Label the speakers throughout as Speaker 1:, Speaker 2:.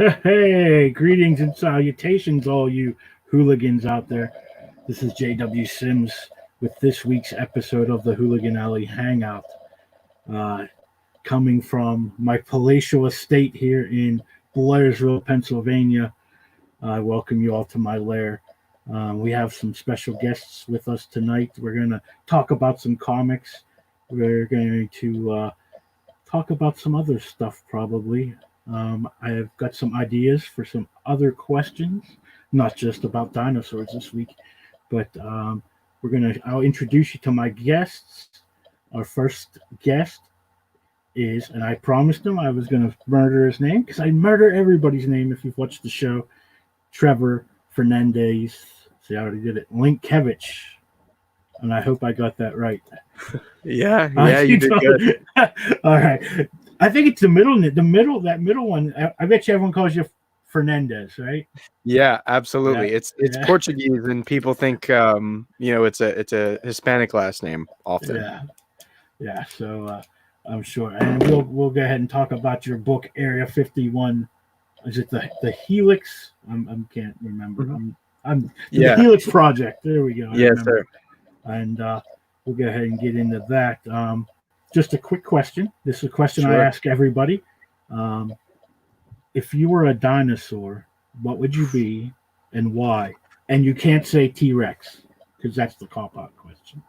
Speaker 1: Hey, greetings and salutations, all you hooligans out there. This is JW Sims with this week's episode of the Hooligan Alley Hangout. Uh, Coming from my palatial estate here in Blairsville, Pennsylvania, I welcome you all to my lair. We have some special guests with us tonight. We're going to talk about some comics. We're going to talk about some other stuff, probably. I've got some ideas for some other questions, not just about dinosaurs this week, but I'll introduce you to my guests. Our first guest is, and I promised him I was going to murder his name because I murder everybody's name if you've watched the show, Trevor Fernandez. See, I already did it. Linkkevich. And I hope I got that right.
Speaker 2: Yeah, you did good.
Speaker 1: All right. I think it's that middle one. I bet you everyone calls you Fernandez, right?
Speaker 2: Yeah, absolutely.
Speaker 1: Yeah.
Speaker 2: It's Portuguese, and people think it's a Hispanic last name often.
Speaker 1: Yeah. So I'm sure, and we'll go ahead and talk about your book, Area 51. Is it the Helix? I can't remember.
Speaker 2: Mm-hmm.
Speaker 1: The Helix Project. There we go.
Speaker 2: Yes, sir.
Speaker 1: And we'll go ahead and get into that. Just a quick question. This is a question
Speaker 2: Sure.
Speaker 1: I ask everybody. If you were a dinosaur, what would you be and why? And you can't say T-Rex because that's the cop-out question.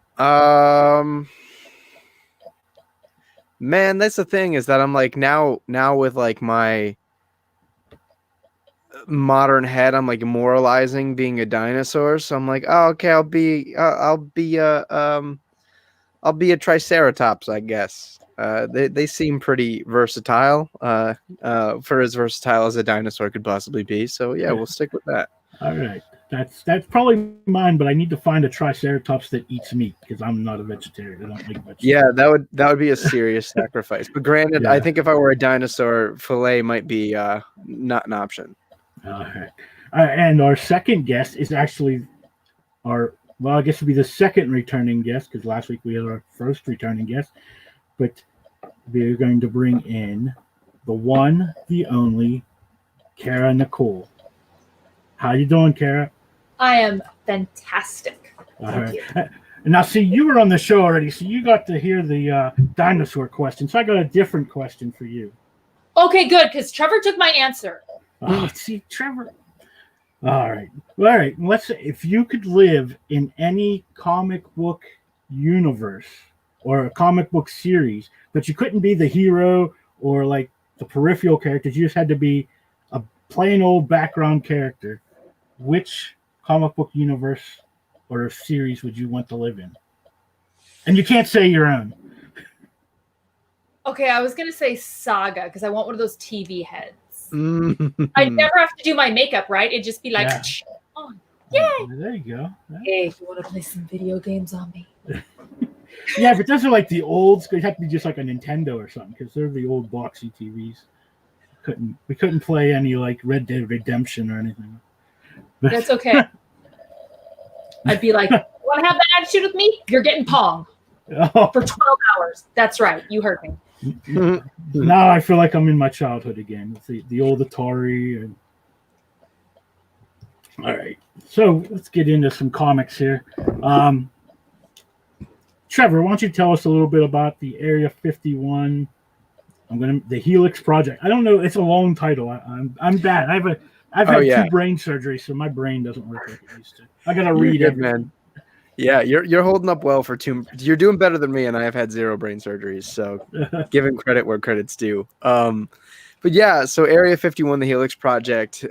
Speaker 2: Man, that's the thing is that I'm like now with like my modern head, I'm like moralizing being a dinosaur. So I'm like, oh, okay, I'll be a triceratops, I guess. They seem pretty versatile, for as versatile as a dinosaur could possibly be. So yeah, we'll stick with that.
Speaker 1: All right, that's probably mine, but I need to find a triceratops that eats meat because I'm not a vegetarian. I don't like vegetables.
Speaker 2: Yeah, that would be a serious sacrifice. But granted, I think if I were a dinosaur, fillet might be not an option.
Speaker 1: All right, and our second guest is actually I guess it'd be the second returning guest because last week we had our first returning guest. But we're going to bring in the one, the only, Cara Nicole. How you doing, Cara?
Speaker 3: I am fantastic. Thank you.
Speaker 1: Now, see, you were on the show already, so you got to hear the dinosaur question. So I got a different question for you.
Speaker 3: Okay, good, because Trevor took my answer.
Speaker 1: See, Trevor. All right. Let's say if you could live in any comic book universe or a comic book series, but you couldn't be the hero or like the peripheral characters, you just had to be a plain old background character, which comic book universe or series would you want to live in? And you can't say your own.
Speaker 3: Okay, I was going to say Saga because I want one of those TV heads. I'd never have to do my makeup, right? It'd just be like, oh, yay!
Speaker 1: There you go.
Speaker 3: Hey, if you want to play some video games on me.
Speaker 1: Yeah, but those are like the old school. It'd have to be just like a Nintendo or something because they're the old boxy TVs. We couldn't play any like Red Dead Redemption or anything.
Speaker 3: That's okay. I'd be like, want to have that attitude with me? You're getting Pong for 12 hours. That's right. You heard me.
Speaker 1: Now I feel like I'm in my childhood again. The old Atari. All right, so let's get into some comics here. Trevor, why don't you tell us a little bit about the Area 51? The Helix Project. I don't know. It's a long title. I'm bad. I've had 2 brain surgeries, so my brain doesn't work like it used to. I gotta read it, man.
Speaker 2: Yeah, you're holding up well for 2. You're doing better than me, and I have had 0 brain surgeries. So, giving credit where credit's due. But yeah, so Area 51, the Helix Project.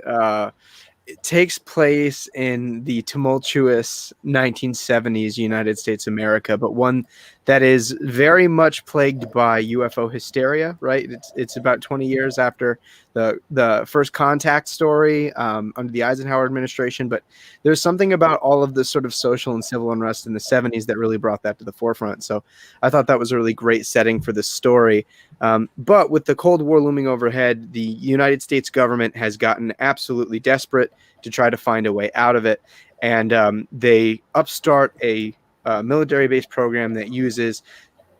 Speaker 2: It takes place in the tumultuous 1970s United States of America, but one that is very much plagued by UFO hysteria, right? It's about 20 years after the first contact story under the Eisenhower administration, but there's something about all of the sort of social and civil unrest in the 70s that really brought that to the forefront. So I thought that was a really great setting for this story. But with the Cold War looming overhead, the United States government has gotten absolutely desperate to try to find a way out of it. And they upstart a military-based program that uses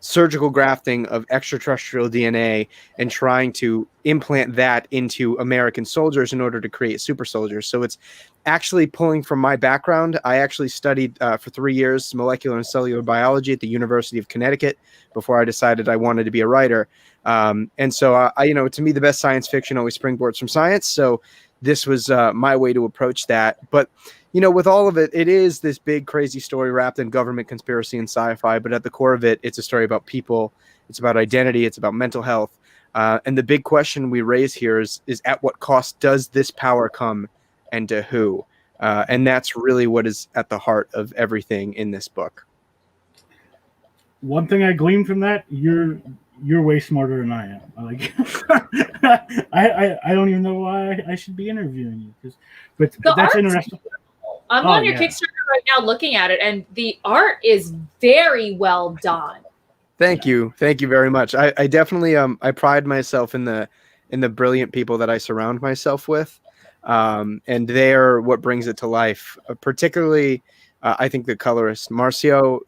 Speaker 2: surgical grafting of extraterrestrial DNA and trying to implant that into American soldiers in order to create super soldiers. So it's actually pulling from my background. I actually studied for 3 years molecular and cellular biology at the University of Connecticut before I decided I wanted to be a writer. And so, to me, the best science fiction always springboards from science. So this was my way to approach that. But with all of it, it is this big, crazy story wrapped in government conspiracy and sci-fi. But at the core of it, it's a story about people. It's about identity. It's about mental health. And the big question we raise here is at what cost does this power come, and to who? And that's really what is at the heart of everything in this book.
Speaker 1: One thing I gleaned from that, you're way smarter than I am. I don't even know why I should be interviewing you, but that's interesting.
Speaker 3: I'm on your Kickstarter right now looking at it, and the art is very well done.
Speaker 2: Thank you very much. I definitely I pride myself in the brilliant people that I surround myself with, and they're what brings it to life. Particularly, I think the colorist Marcio.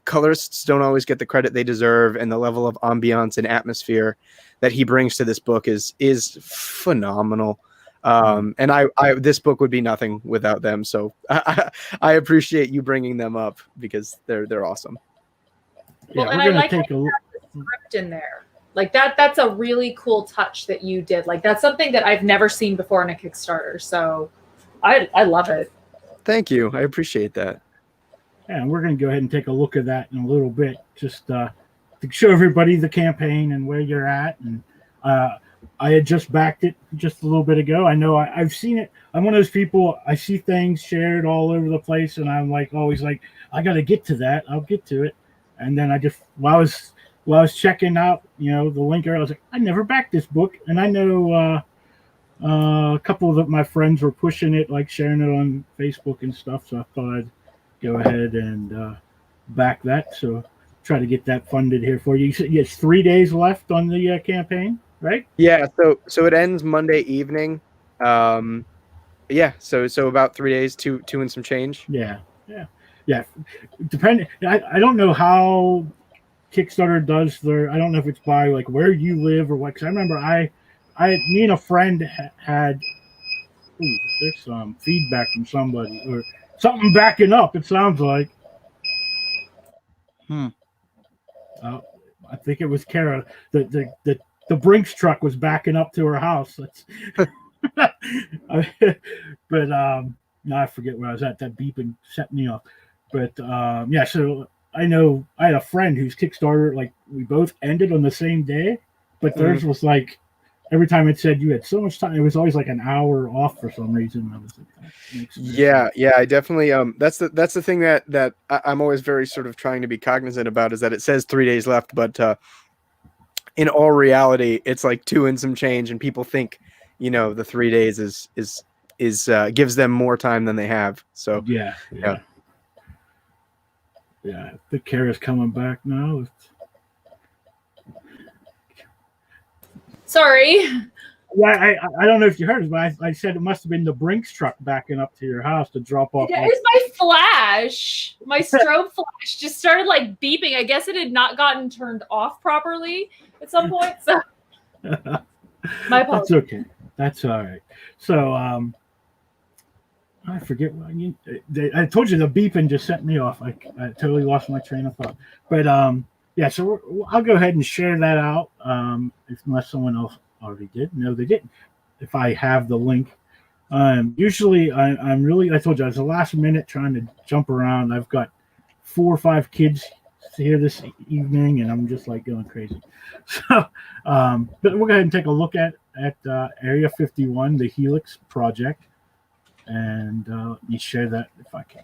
Speaker 2: Colorists don't always get the credit they deserve, and the level of ambiance and atmosphere that he brings to this book is phenomenal. And I this book would be nothing without them. So I appreciate you bringing them up because they're awesome.
Speaker 3: Well, and I like take the script in there. Like that's a really cool touch that you did. Like that's something that I've never seen before in a Kickstarter. So I love it.
Speaker 2: Thank you. I appreciate that.
Speaker 1: Yeah, and we're going to go ahead and take a look at that in a little bit, just to show everybody the campaign and where you're at. And I had just backed it just a little bit ago. I know I've seen it. I'm one of those people, I see things shared all over the place, and I'm always like, I got to get to that. I'll get to it. And then while I was checking out, the link earlier, I was like, I never backed this book. And I know a couple of my friends were pushing it, like sharing it on Facebook and stuff. So I thought I'd go ahead and back that. So try to get that funded here for you. You said it's 3 days left on the campaign, right?
Speaker 2: Yeah. So it ends Monday evening. Yeah. So about 3 days, two and some change.
Speaker 1: Yeah. Depending, I don't know how Kickstarter does I don't know if it's by like where you live or what. Because I remember me and a friend had. Ooh, there's some feedback from somebody or something backing up. It sounds like. I think it was Cara. The Brinks truck was backing up to her house. But no, I forget where I was at. That beeping set me off. But so I know I had a friend whose Kickstarter, like we both ended on the same day, but theirs was like every time it said you had so much time, it was always like an hour off for some reason. I was like,
Speaker 2: yeah, I definitely that's the thing that I'm always very sort of trying to be cognizant about is that it says 3 days left, but in all reality, it's like 2 and some change, and people think the 3 days is gives them more time than they have. So
Speaker 1: yeah. The Cara's coming back now.
Speaker 3: Sorry.
Speaker 1: Yeah, I don't know if you heard it, but I said it must have been the Brinks truck backing up to your house to drop off.
Speaker 3: There's my flash. My strobe flash just started like beeping. I guess it had not gotten turned off properly at some point. So my apologies.
Speaker 1: That's okay. That's all right. So I forget what I told you the beeping just sent me off. I totally lost my train of thought. But so I'll go ahead and share that out. Unless someone else already did. No, they didn't. If I have the link. Usually I'm really, I told you I was the last minute trying to jump around. I've got 4 or 5 kids here this evening, and I'm just like going crazy. So but we'll go ahead and take a look at Area 51, the Helix project. And let me share that if I can.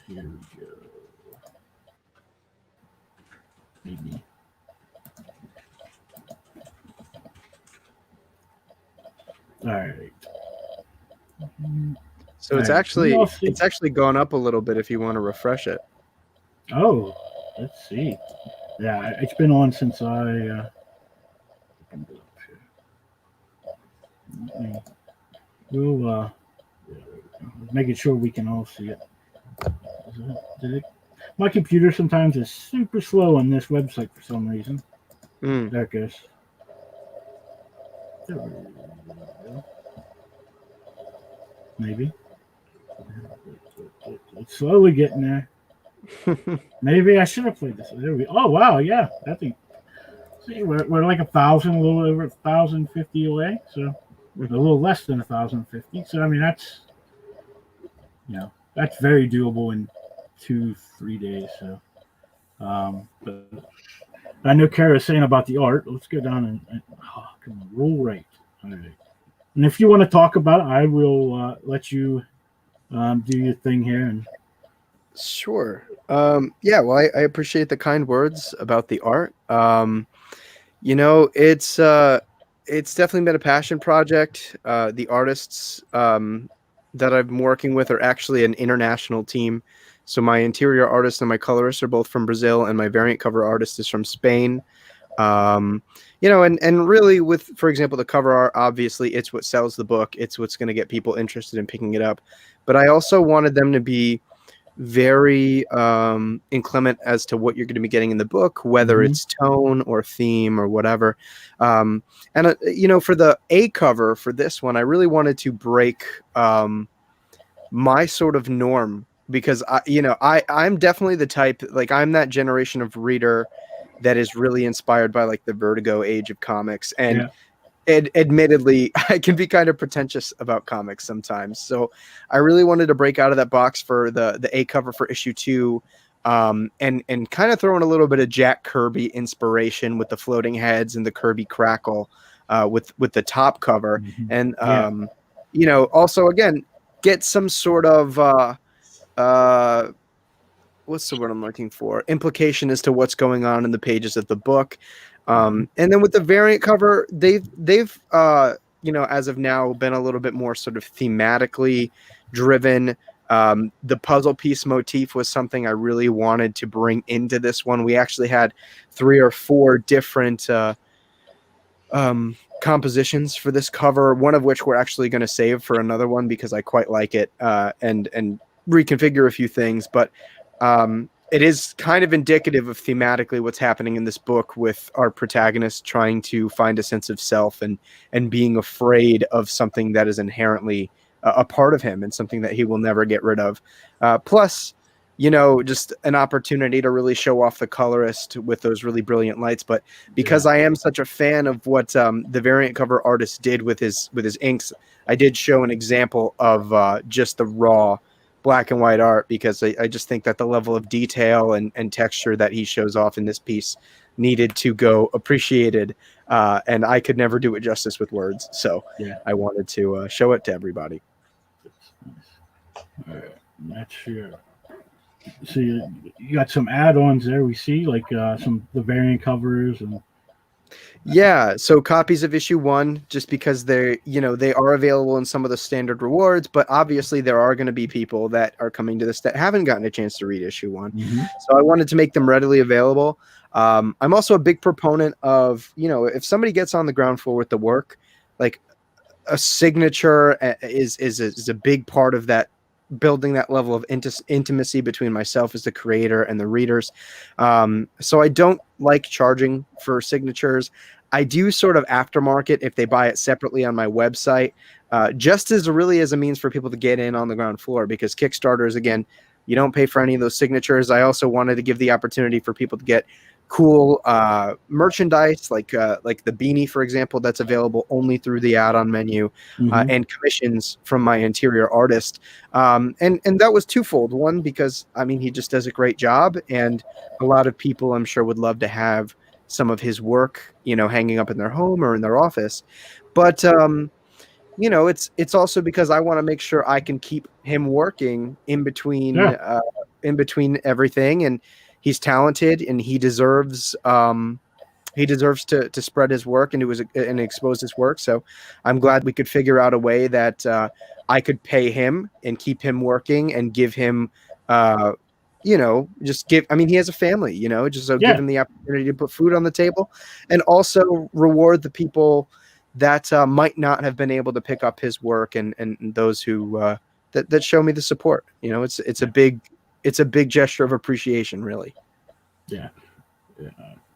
Speaker 1: Here we go. Maybe. All right.
Speaker 2: So it's actually gone up a little bit if you want to refresh it.
Speaker 1: Oh, let's see. Yeah, it's been on since I we'll making sure we can all see it. My computer sometimes is super slow on this website for some reason. There it goes. There we go. Maybe. It's slowly getting there. Maybe I should have played this. There we. Oh wow, yeah. I think. See, we're like 1,000, a little over 1,050 away. So we're a little less than 1,050. So I mean that's, that's very doable in 2-3 days. So, but I know Cara's saying about the art. Let's go down and come on, roll right. All right. And if you want to talk about it, I will let you do your thing here. And
Speaker 2: sure. Yeah. Well, I appreciate the kind words about the art. It's definitely been a passion project. The artists that I'm working with are actually an international team. So my interior artist and my colorist are both from Brazil, and my variant cover artist is from Spain. And really with, for example, the cover art, obviously it's what sells the book. It's what's going to get people interested in picking it up. But I also wanted them to be very inclement as to what you're going to be getting in the book, whether it's tone or theme or whatever. For the A cover for this one, I really wanted to break my sort of norm, because I'm definitely the type, like I'm that generation of reader that is really inspired by like the Vertigo age of comics. And admittedly, I can be kind of pretentious about comics sometimes. So I really wanted to break out of that box for the A cover for issue 2, and kind of throw in a little bit of Jack Kirby inspiration with the floating heads and the Kirby crackle with the top cover. And, also, again, get some sort of what's the word I'm looking for? Implication as to what's going on in the pages of the book. And then with the variant cover, they've as of now been a little bit more sort of thematically driven. The puzzle piece motif was something I really wanted to bring into this one. We actually had 3 or 4 different compositions for this cover, one of which we're actually going to save for another one because I quite like it, and reconfigure a few things. But it is kind of indicative of thematically what's happening in this book, with our protagonist trying to find a sense of self and being afraid of something that is inherently a part of him and something that he will never get rid of. Plus, just an opportunity to really show off the colorist with those really brilliant lights. But because I am such a fan of what the variant cover artist did with his inks, I did show an example of just the raw black and white art, because I just think that the level of detail and texture that he shows off in this piece needed to go appreciated, and I could never do it justice with words. So I wanted to show it to everybody.
Speaker 1: All right, that's your. So you got some add-ons there. We see like the variant covers and.
Speaker 2: Yeah, so copies of issue 1, just because they are available in some of the standard rewards, but obviously there are going to be people that are coming to this that haven't gotten a chance to read issue 1. So I wanted to make them readily available. I'm also a big proponent of, if somebody gets on the ground floor with the work, like a signature is a big part of that, building that level of intimacy between myself as the creator and the readers. So I don't like charging for signatures. I do sort of aftermarket if they buy it separately on my website, just as a means for people to get in on the ground floor, because Kickstarters, again, you don't pay for any of those signatures. I also wanted to give the opportunity for people to get cool merchandise, like the beanie, for example, that's available only through the add-on menu, and commissions from my interior artist. And that was twofold. One, because he just does a great job, and a lot of people, I'm sure, would love to have some of his work, hanging up in their home or in their office. But it's also because I want to make sure I can keep him working in between everything. And he's talented, and he deserves to spread his work and expose his work. So I'm glad we could figure out a way that I could pay him and keep him working and give him, he has a family, give him the opportunity to put food on the table, and also reward the people that might not have been able to pick up his work, and those who that show me the support. It's a big it's a big gesture of appreciation, really.
Speaker 1: Yeah,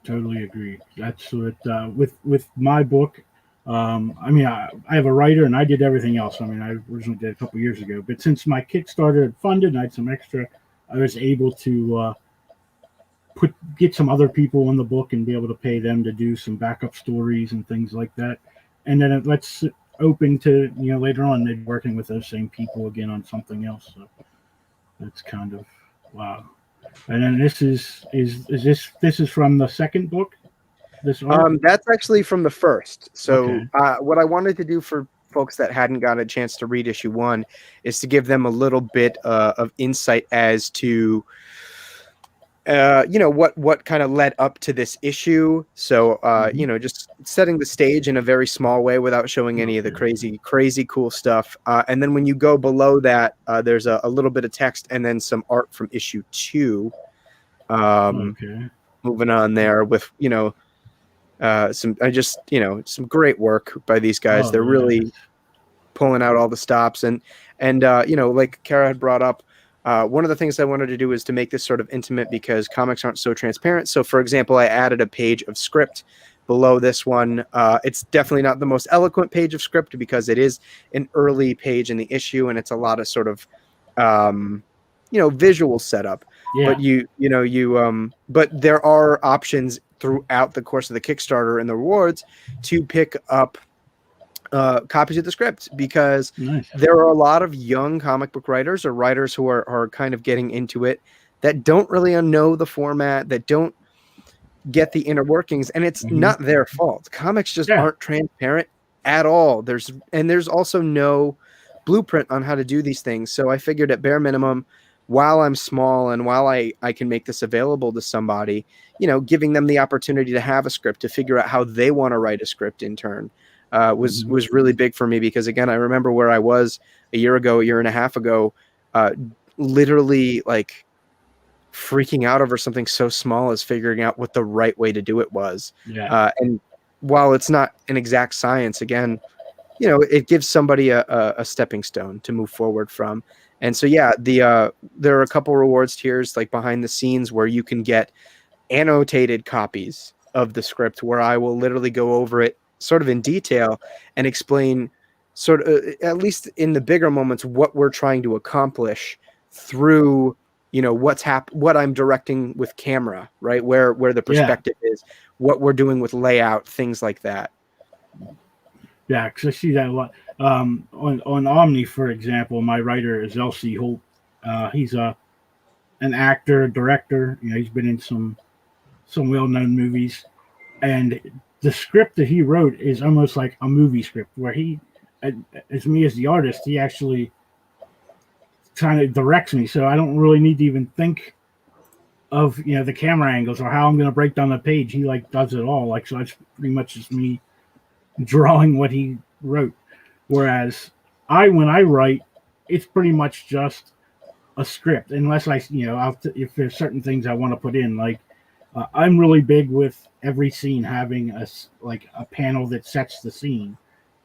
Speaker 1: totally agree. That's what with my book. I mean, I have a writer, and I did everything else. I mean, I originally did a couple years ago, but since my Kickstarter had funded, and I had some extra, I was able to get some other people in the book and be able to pay them to do some backup stories and things like that. And then it lets it open to, later on they're working with those same people again on something else. So that's kind of wow. And then this is from the second book. This art?
Speaker 2: That's actually from the first. So
Speaker 1: Okay.
Speaker 2: what I wanted to do for folks that hadn't got a chance to read issue 1 is to give them a little bit of insight as to what kind of led up to this issue. So just setting the stage in a very small way without showing any of the crazy cool stuff. And then when you go below that, there's a little bit of text and then some art from issue 2. Moving on there with some great work by these guys. They're really pulling out all the stops and like Cara had brought up, one of the things I wanted to do is to make this sort of intimate because comics aren't so transparent. So for example, I added a page of script below this one. It's definitely not the most eloquent page of script because it is an early page in the issue and it's a lot of sort of visual setup. Yeah. But there are options throughout the course of the Kickstarter and the rewards to pick up copies of the script because there are a lot of young comic book writers or writers who are kind of getting into it that don't really know the format, that don't get the inner workings, and it's not their fault. Comics just aren't transparent at all. There's also no blueprint on how to do these things. So I figured at bare minimum, while I'm small and while I can make this available to somebody, giving them the opportunity to have a script, to figure out how they want to write a script in turn, was really big for me because, again, I remember where I was a year and a half ago, literally like freaking out over something so small as figuring out what the right way to do it was. Yeah. And while it's not an exact science, again, it gives somebody a stepping stone to move forward from. And so, there are a couple rewards tiers like behind the scenes where you can get annotated copies of the script where I will literally go over it sort of in detail and explain sort of, at least in the bigger moments, what we're trying to accomplish through, what I'm directing with camera, right? Where the perspective is, what we're doing with layout, things like that.
Speaker 1: Yeah, because I see that a lot. On Omni, for example, my writer is L.C. Holt. He's an actor, director. He's been in some well-known movies, and the script that he wrote is almost like a movie script, where he, as me as the artist, he actually kind of directs me, so I don't really need to even think of the camera angles or how I'm going to break down the page. He does it all. So it's pretty much just me drawing what he wrote. Whereas when I write, it's pretty much just a script, unless if there's certain things I want to put in. I'm really big with every scene having a panel that sets the scene.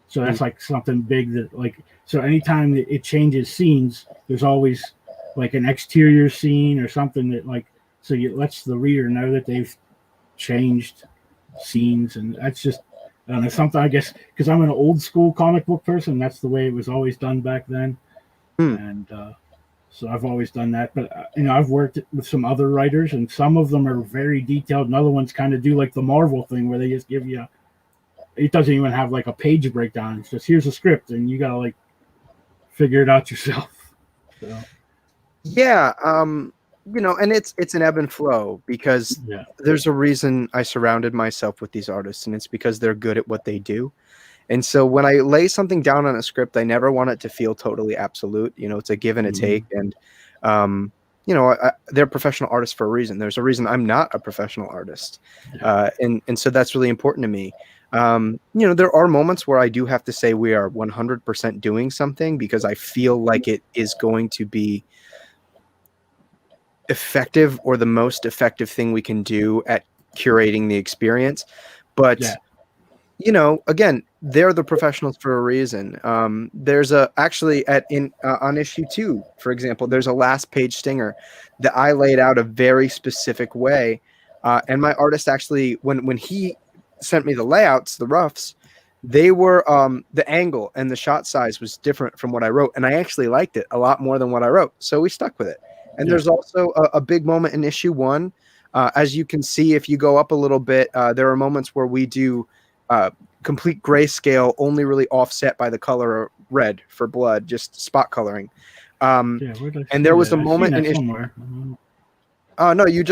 Speaker 1: So that's something big that so anytime that it changes scenes, there's always an exterior scene or something that so it lets the reader know that they've changed scenes. And that's just something, I guess, because I'm an old school comic book person. That's the way it was always done back then. And so I've always done that. But I've worked with some other writers, and some of them are very detailed, and other ones kind of do the Marvel thing where they just give you it doesn't even have a page breakdown. It's just here's a script and you gotta figure it out yourself. So.
Speaker 2: Yeah, and it's an ebb and flow because there's a reason I surrounded myself with these artists, and it's because they're good at what they do. And so when I lay something down on a script, I never want it to feel totally absolute. It's a give and a take. And, they're professional artists for a reason. There's a reason I'm not a professional artist. And so that's really important to me. There are moments where I do have to say we are 100% doing something because I feel like it is going to be effective or the most effective thing we can do at curating the experience. But again, they're the professionals for a reason. There's actually on issue 2, for example, there's a last page stinger that I laid out a very specific way. And my artist actually, when he sent me the layouts, the roughs, they were the angle and the shot size was different from what I wrote, and I actually liked it a lot more than what I wrote, so we stuck with it. And there's also a big moment in issue 1. As you can see, if you go up a little bit, there are moments where we do complete grayscale, only really offset by the color red for blood, just spot coloring. And there was a moment in issue. Oh no, you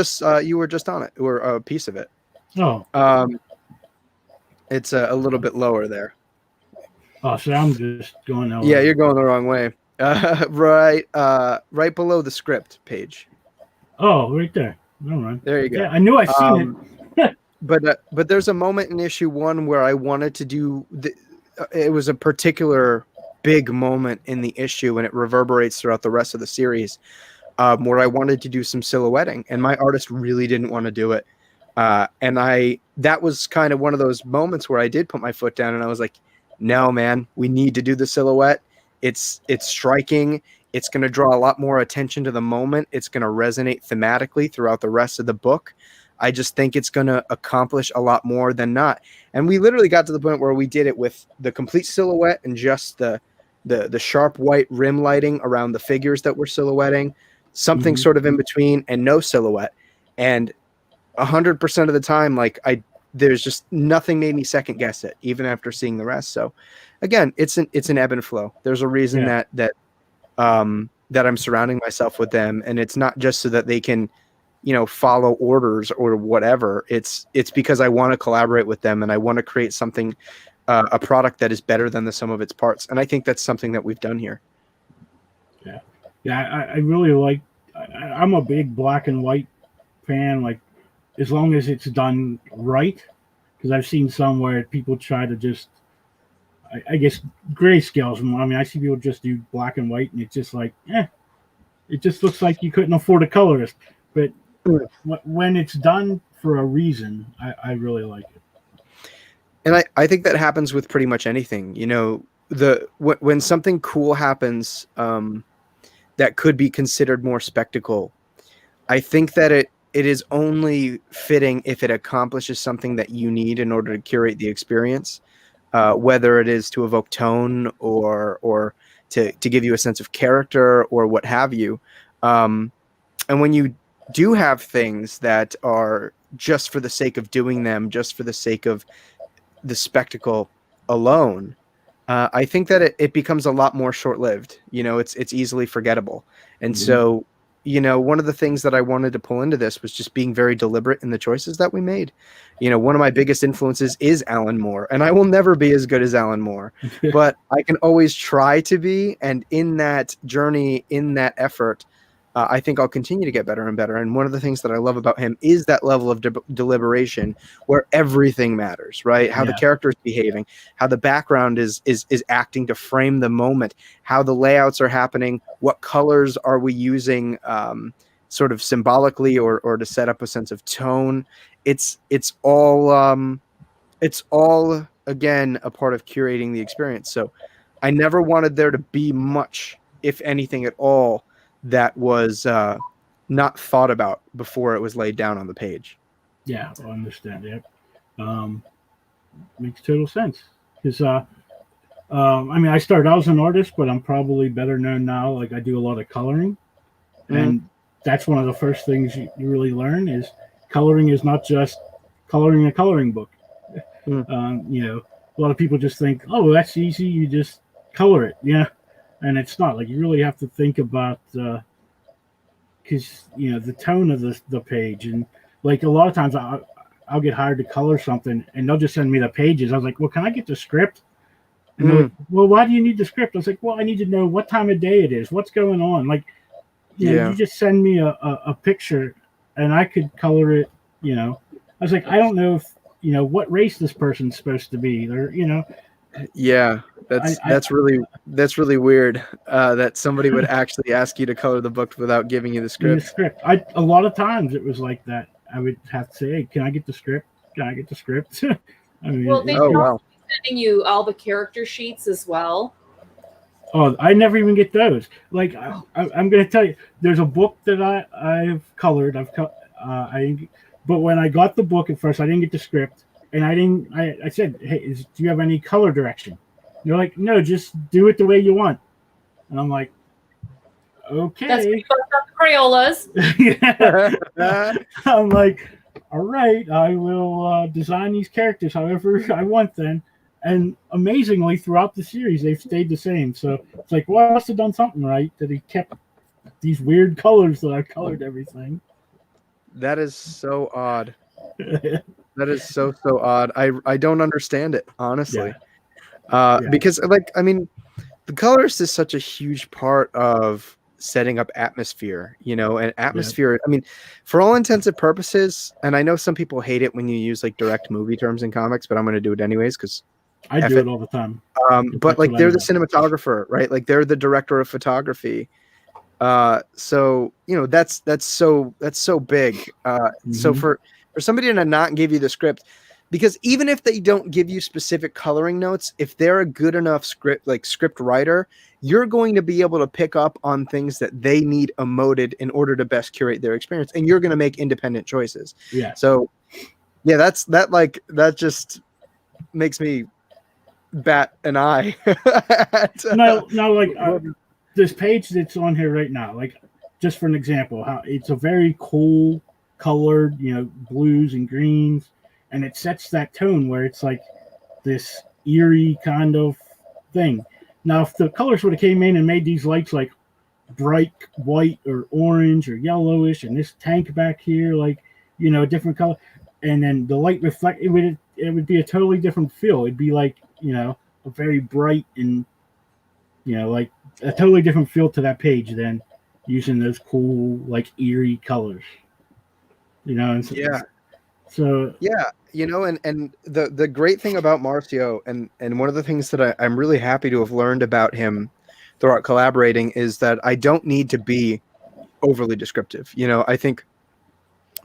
Speaker 2: were just on it, or a piece of it.
Speaker 1: Oh.
Speaker 2: It's a little bit lower there.
Speaker 1: Oh, so I'm just going over.
Speaker 2: Yeah, you're going the wrong way. Right below the script page.
Speaker 1: Oh, right there. All right.
Speaker 2: There you go.
Speaker 1: Yeah, I knew I seen it.
Speaker 2: But there's a moment in issue 1 where I wanted to do it was a particular big moment in the issue, and it reverberates throughout the rest of the series, where I wanted to do some silhouetting, and my artist really didn't want to do it. And that was kind of one of those moments where I did put my foot down, and I was like, no, man, we need to do the silhouette. It's striking. It's going to draw a lot more attention to the moment. It's going to resonate thematically throughout the rest of the book. I just think it's going to accomplish a lot more than not. And we literally got to the point where we did it with the complete silhouette and just the sharp white rim lighting around the figures that we're silhouetting, something sort of in between, and no silhouette. And 100% of the time, there's just nothing made me second guess it, even after seeing the rest. So again, it's an ebb and flow. There's a reason that I'm surrounding myself with them, and it's not just so that they can, follow orders or whatever. It's because I want to collaborate with them, and I want to create something, a product that is better than the sum of its parts. And I think that's something that we've done here.
Speaker 1: Yeah. I really like. I'm a big black and white fan. Like, as long as it's done right, because I've seen some where people try to just, I guess, grayscales. I mean, I see people just do black and white, and it's just like, it just looks like you couldn't afford a colorist. But when it's done for a reason, I really like it.
Speaker 2: And I think that happens with pretty much anything. When something cool happens that could be considered more spectacle, I think that it is only fitting if it accomplishes something that you need in order to curate the experience, whether it is to evoke tone or to give you a sense of character or what have you. And when you do have things that are just for the sake of doing them, just for the sake of the spectacle alone, I think that it becomes a lot more short-lived. It's easily forgettable. And so, one of the things that I wanted to pull into this was just being very deliberate in the choices that we made. One of my biggest influences is Alan Moore, and I will never be as good as Alan Moore, but I can always try to be. And in that journey, in that effort, I think I'll continue to get better and better. And one of the things that I love about him is that level of deliberation where everything matters, right? How the character is behaving, how the background is acting to frame the moment, how the layouts are happening, what colors are we using sort of symbolically or to set up a sense of tone. It's all again a part of curating the experience. So I never wanted there to be much, if anything at all, that was not thought about before it was laid down on the page.
Speaker 1: Yeah, I understand that. Makes total sense. Because, I started out as an artist, but I'm probably better known now. Like, I do a lot of coloring. And that's one of the first things you really learn is coloring is not just coloring a coloring book. A lot of people just think, oh, that's easy. You just color it. Yeah. And it's not. Like, you really have to think about because the tone of the page, and like a lot of times I'll get hired to color something and they'll just send me the pages. I was like, well, can I get the script? And they're like, well, why do you need the script? I was like, well, I need to know what time of day it is, what's going on. Like, you just send me a picture and I could color it. I was like, I don't know if what race this person's supposed to be, or
Speaker 2: Yeah, that's really weird that somebody would actually ask you to color the book without giving you the script.
Speaker 1: A lot of times it was like that. I would have to say, hey, can I get the script? Can I get the script? I mean,
Speaker 3: Well, they
Speaker 2: Oh,
Speaker 3: should
Speaker 2: wow.
Speaker 3: also be sending you all the character sheets as well.
Speaker 1: oh, I never even get those. Like I'm going to tell you, there's a book that I've colored. But when I got the book at first, I didn't get the script, and I said, hey, do you have any color direction? They're like, no, just do it the way you want. And I'm like, okay.
Speaker 3: That's when you bust out the Crayolas.
Speaker 1: Yeah. I'm like, all right, I will design these characters however I want then. And amazingly, throughout the series, they've stayed the same. So it's like, well, I must have done something right that he kept these weird colors that I colored everything.
Speaker 2: That is so odd. That is so odd. I don't understand it, honestly.
Speaker 1: Yeah.
Speaker 2: Because, like, I mean, the colorist is such a huge part of setting up atmosphere, and atmosphere. I mean, for all intents and purposes, and I know some people hate it when you use like direct movie terms in comics, but I'm going to do it anyways because
Speaker 1: I do it all the time.
Speaker 2: But like, they're the cinematographer, right? Like, they're the director of photography. So that's so big. So for somebody to not give you the script, because even if they don't give you specific coloring notes, if they're a good enough script writer, you're going to be able to pick up on things that they need emoted in order to best curate their experience, and you're going to make independent choices.
Speaker 1: Yeah.
Speaker 2: So yeah, that just makes me bat an eye.
Speaker 1: No, like this page that's on here right now, like just for an example, how it's a very cool colored, blues and greens, and it sets that tone where it's like this eerie kind of thing. Now, if the colors would have came in and made these lights like bright white or orange or yellowish, and this tank back here, like a different color, and then the light reflect, it would be a totally different feel. It'd be like a very bright and like a totally different feel to that page than using those cool like eerie colors. And so
Speaker 2: yeah, and the great thing about Marcio, and one of the things that I'm really happy to have learned about him throughout collaborating is that I don't need to be overly descriptive. I think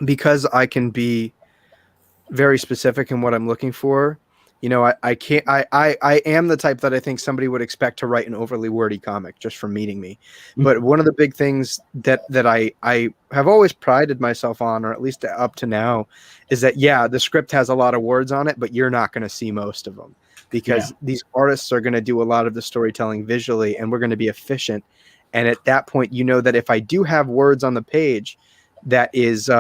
Speaker 2: because I can be very specific in what I'm looking for, I can't. I am the type that I think somebody would expect to write an overly wordy comic just from meeting me. But one of the big things that I have always prided myself on, or at least up to now, is that the script has a lot of words on it, but you're not going to see most of them because these artists are going to do a lot of the storytelling visually, and we're going to be efficient. And at that point, that if I do have words on the page that is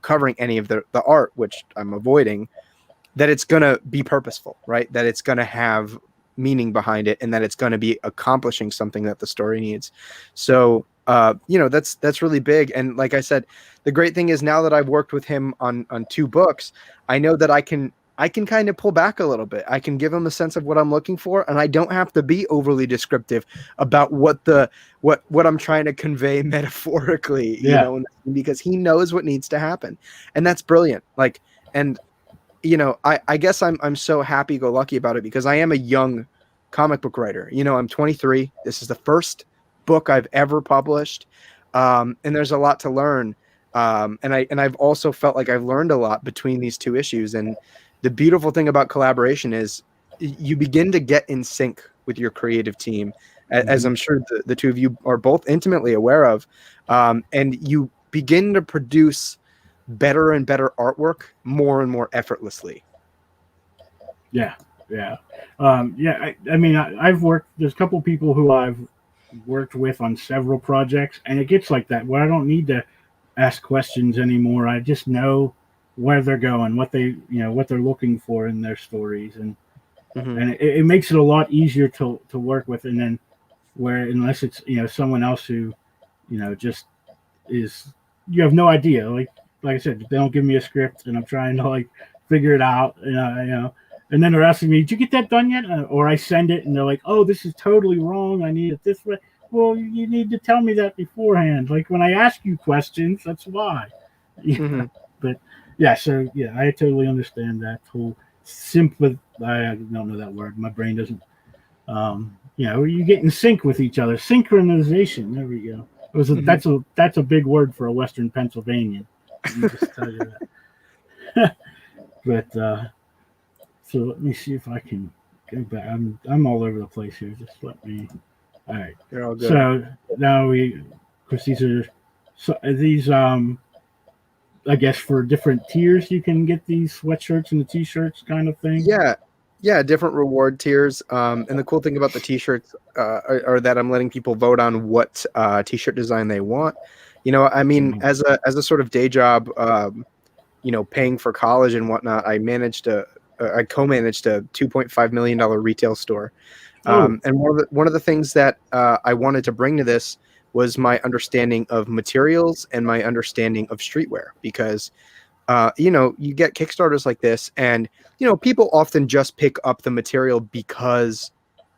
Speaker 2: covering any of the art, which I'm avoiding, that it's going to be purposeful, right? That it's going to have meaning behind it, and that it's going to be accomplishing something that the story needs. So, that's really big. And like I said, the great thing is now that I've worked with him on 2 books, I know that I can kind of pull back a little bit. I can give him a sense of what I'm looking for, and I don't have to be overly descriptive about what I'm trying to convey metaphorically, because he knows what needs to happen. And that's brilliant. Like, and I guess I'm so happy-go-lucky about it because I am a young comic book writer. I'm 23. This is the first book I've ever published, and there's a lot to learn. And I've also felt like I've learned a lot between these 2 issues. And the beautiful thing about collaboration is you begin to get in sync with your creative team, as I'm sure the 2 of you are both intimately aware of, and you begin to produce better and better artwork more and more effortlessly.
Speaker 1: I mean, I've worked, there's a couple of people who I've worked with on several projects, and it gets like that where I don't need to ask questions anymore. I just know where they're going, what they're looking for in their stories, and it makes it a lot easier to work with. And then unless it's someone else who just is, you have no idea, like I said, they don't give me a script and I'm trying to like figure it out, and then they're asking me, did you get that done yet? Or I send it and they're like, oh, this is totally wrong, I need it this way. Well, you need to tell me that beforehand. Like when I ask you questions, that's why. But I totally understand that whole I don't know that word. My brain doesn't. You get in sync with each other. Synchronization. There we go. That's a big word for a Western Pennsylvanian. Let me just tell you that. But So let me see if I can go back. I'm all over the place here. Just let me. All right.
Speaker 2: You're all good.
Speaker 1: So now of course, these I guess for different tiers you can get these sweatshirts and the t-shirts kind of thing.
Speaker 2: Yeah, different reward tiers. And the cool thing about the t-shirts are that I'm letting people vote on what t-shirt design they want. You know, I mean, as a sort of day job, you know, paying for college and whatnot, I co-managed a $2.5 million retail store. And one of the things that I wanted to bring to this was my understanding of materials and my understanding of streetwear, because you know, you get Kickstarters like this, and you know, people often just pick up the material because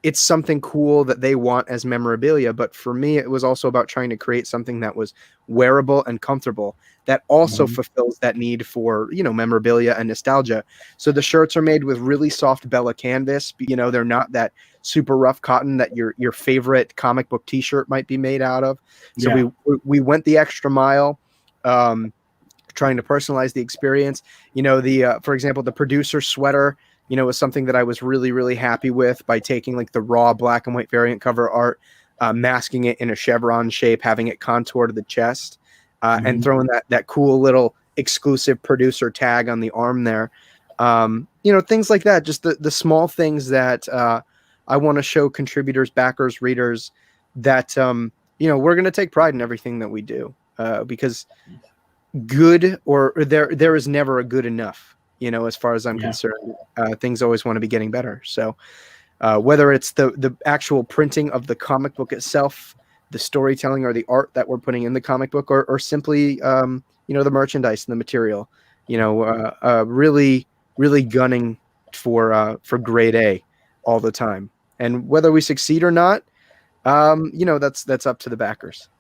Speaker 2: it's something cool that they want as memorabilia. But for me, it was also about trying to create something that was wearable and comfortable, that also fulfills that need for, you know, memorabilia and nostalgia. So the shirts are made with really soft Bella canvas. You know, they're not that super rough cotton that your favorite comic book t-shirt might be made out of. So we went the extra mile. Trying to personalize the experience. You know, for example, the producer sweater, you know, was something that I was really, really happy with, by taking like the raw black and white variant cover art, masking it in a chevron shape, having it contour to the chest, and throwing that cool little exclusive producer tag on the arm there. You know, things like that, just the small things that I want to show contributors, backers, readers that, you know, we're going to take pride in everything that we do, because good or there is never a good enough, you know, as far as I'm concerned. Things always want to be getting better. So whether it's the actual printing of the comic book itself, the storytelling or the art that we're putting in the comic book, or simply you know, the merchandise and the material, you know, really gunning for grade A all the time. And whether we succeed or not, you know, that's up to the backers.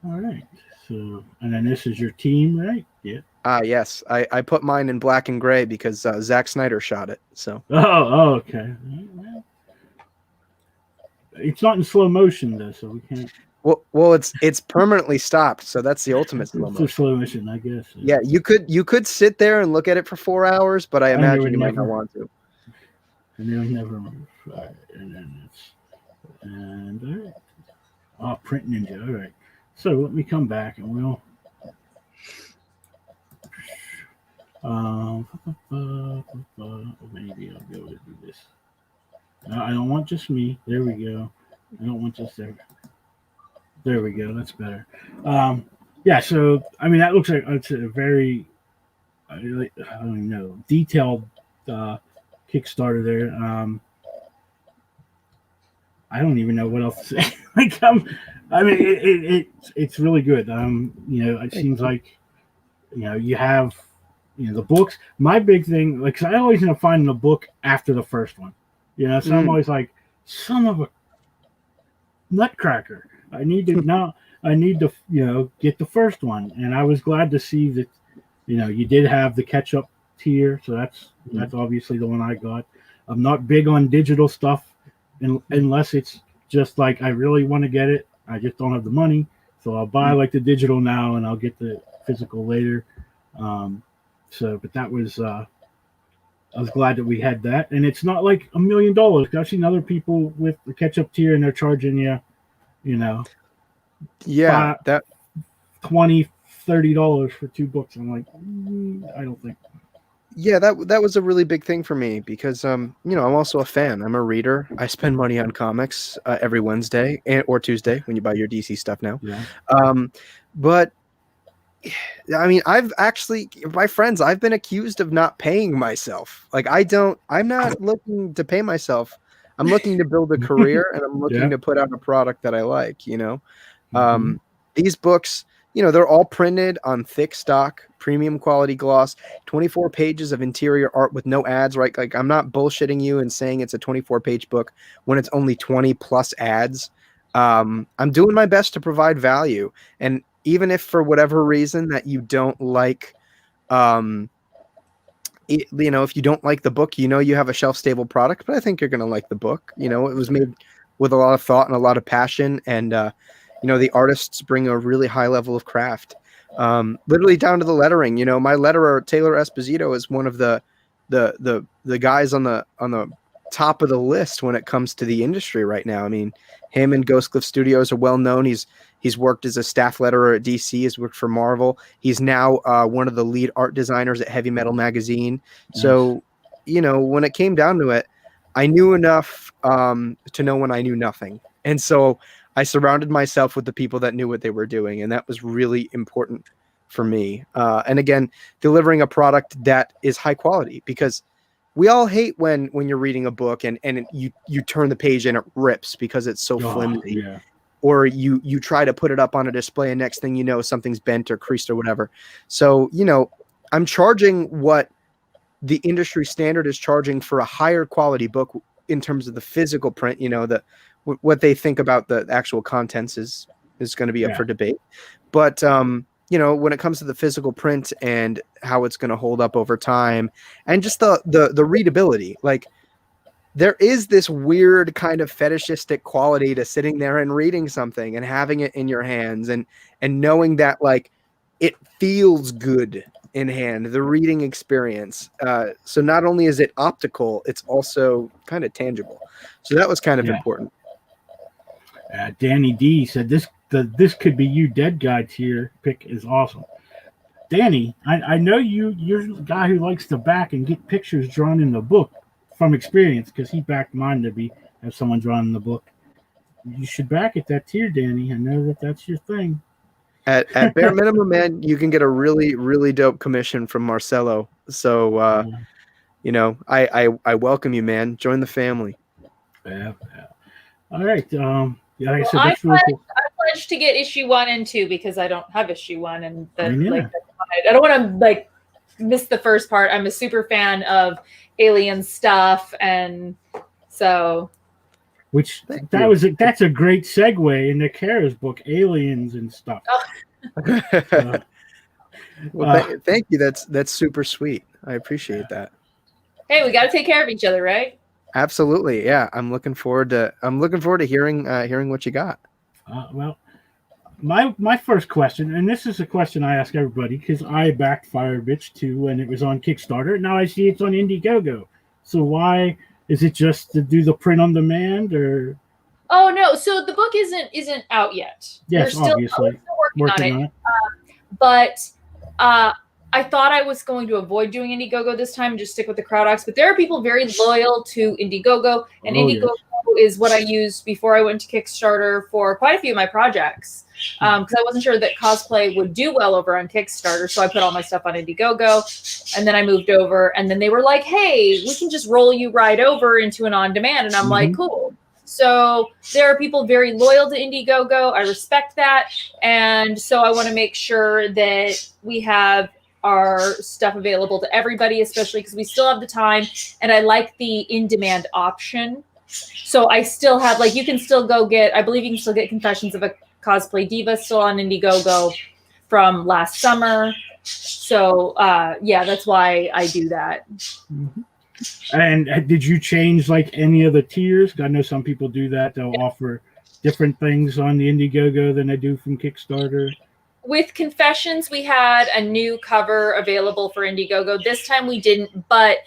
Speaker 1: All right. So, and then this is your team, right? Yeah.
Speaker 2: Yes. I put mine in black and gray because Zack Snyder shot it. So.
Speaker 1: Oh, okay. Well, it's not in slow motion though, so we can't.
Speaker 2: Well, it's permanently stopped, so that's the ultimate slow motion.
Speaker 1: It's slow motion, I guess.
Speaker 2: Yeah, you could sit there and look at it for 4 hours, but I imagine you might not want to.
Speaker 1: And they'll never move. Right. And then all right. Oh, print ninja. All right. So let me come back and we'll maybe I'll be able to do this. I don't want just me. There we go. I don't want just there. There we go. That's better. Yeah. So I mean, that looks like it's a very, I don't even know, detailed Kickstarter there. I don't even know what else to say. Like, I mean, it's really good. You know, it seems like, you know, you have, you know, the books. My big thing, like, 'cause I always end up finding the book after the first one. You know, so I'm always like, son of a nutcracker. I need to you know, get the first one. And I was glad to see that, you know, you did have the catch up tier. So that's obviously the one I got. I'm not big on digital stuff unless it's just like I really want to get it. I just don't have the money. So I'll buy like the digital now and I'll get the physical later. But that was, I was glad that we had that. And it's not like $1 million. I've seen other people with the catch up tier and they're charging you know,
Speaker 2: that
Speaker 1: $20-$30 for 2 books. I'm like, I don't think.
Speaker 2: Yeah, that was a really big thing for me because you know, I'm also a fan. I'm a reader. I spend money on comics every Wednesday or Tuesday when you buy your DC stuff now.
Speaker 1: Yeah.
Speaker 2: But I mean, I've been accused of not paying myself. Like I'm not looking to pay myself. I'm looking to build a career and I'm looking to put out a product that I like, you know. These books, you know, they're all printed on thick stock, premium quality gloss, 24 pages of interior art with no ads, right? Like, I'm not bullshitting you and saying it's a 24-page book when it's only 20 plus ads. I'm doing my best to provide value. And even if for whatever reason that you don't like, you know, if you don't like the book, you know, you have a shelf-stable product, but I think you're going to like the book. You know, it was made with a lot of thought and a lot of passion. And, you know, the artists bring a really high level of craft, literally down to the lettering. You know, my letterer, Taylor Esposito, is one of the the guys on the top of the list when it comes to the industry right now. I mean, him and Ghost Cliff Studios are well known. He's worked as a staff letterer at DC. He's worked for Marvel. He's now one of the lead art designers at Heavy Metal Magazine. Nice. So, when it came down to it, I knew enough to know when I knew nothing. And so I surrounded myself with the people that knew what they were doing. And that was really important for me. And again, delivering a product that is high quality, because we all hate when you're reading a book and you turn the page and it rips because it's so flimsy. Yeah. Or you try to put it up on a display and next thing you know, something's bent or creased or whatever. So, I'm charging what the industry standard is charging for a higher quality book in terms of the physical print. What they think about the actual contents is going to be up for debate. But, when it comes to the physical print and how it's going to hold up over time and just the readability, like there is this weird kind of fetishistic quality to sitting there and reading something and having it in your hands and knowing that like it feels good in hand, the reading experience. So not only is it optical, it's also kind of tangible. So that was kind of important.
Speaker 1: Danny D said this could be you dead guy tier pick is awesome. Danny, I know you're the guy who likes to back and get pictures drawn in the book from experience, because he backed mine to have someone drawn in the book. You should back it that tier, Danny. I know that's your thing.
Speaker 2: At bare minimum, man, you can get a really, really dope commission from Marcelo. So I welcome you, man. Join the family.
Speaker 1: Yeah. All right. Yeah, like I said,
Speaker 3: I
Speaker 1: that's really cool.
Speaker 3: pledged to get issue 1 and 2 because I don't have issue 1, and I don't want to miss the first part. I'm a super fan of alien stuff, and so.
Speaker 1: That's a great segue into Cara's book, Aliens and stuff.
Speaker 3: Oh.
Speaker 2: Thank you. That's super sweet. I appreciate that.
Speaker 3: Hey, we got to take care of each other, right?
Speaker 2: Absolutely, yeah. I'm looking forward to hearing what you got.
Speaker 1: Well, my first question, and this is a question I ask everybody because I backed Fire Bitch 2 when it was on Kickstarter. Now I see it's on Indiegogo. So why is it just to do the print on demand, or?
Speaker 3: Oh no! So the book isn't out yet.
Speaker 1: Yes, obviously.
Speaker 3: We're still working on it. But I thought I was going to avoid doing Indiegogo this time and just stick with the CrowdOx. But there are people very loyal to Indiegogo, and Indiegogo is what I used before I went to Kickstarter for quite a few of my projects. Because I wasn't sure that cosplay would do well over on Kickstarter, so I put all my stuff on Indiegogo, and then I moved over, and then they were like, "Hey, we can just roll you right over into an on-demand," and I'm like, "Cool." So there are people very loyal to Indiegogo. I respect that, and so I want to make sure that we have our stuff available to everybody, especially because we still have the time, and I like the in-demand option. So I still have, like, you can still go get, I believe you can still get Confessions of a Cosplay Diva still on Indiegogo from last summer. So that's why I do that.
Speaker 1: Mm-hmm. And did you change like any of the tiers? I know some people do that. They'll offer different things on the Indiegogo than they do from Kickstarter.
Speaker 3: With Confessions, we had a new cover available for Indiegogo. This time we didn't, but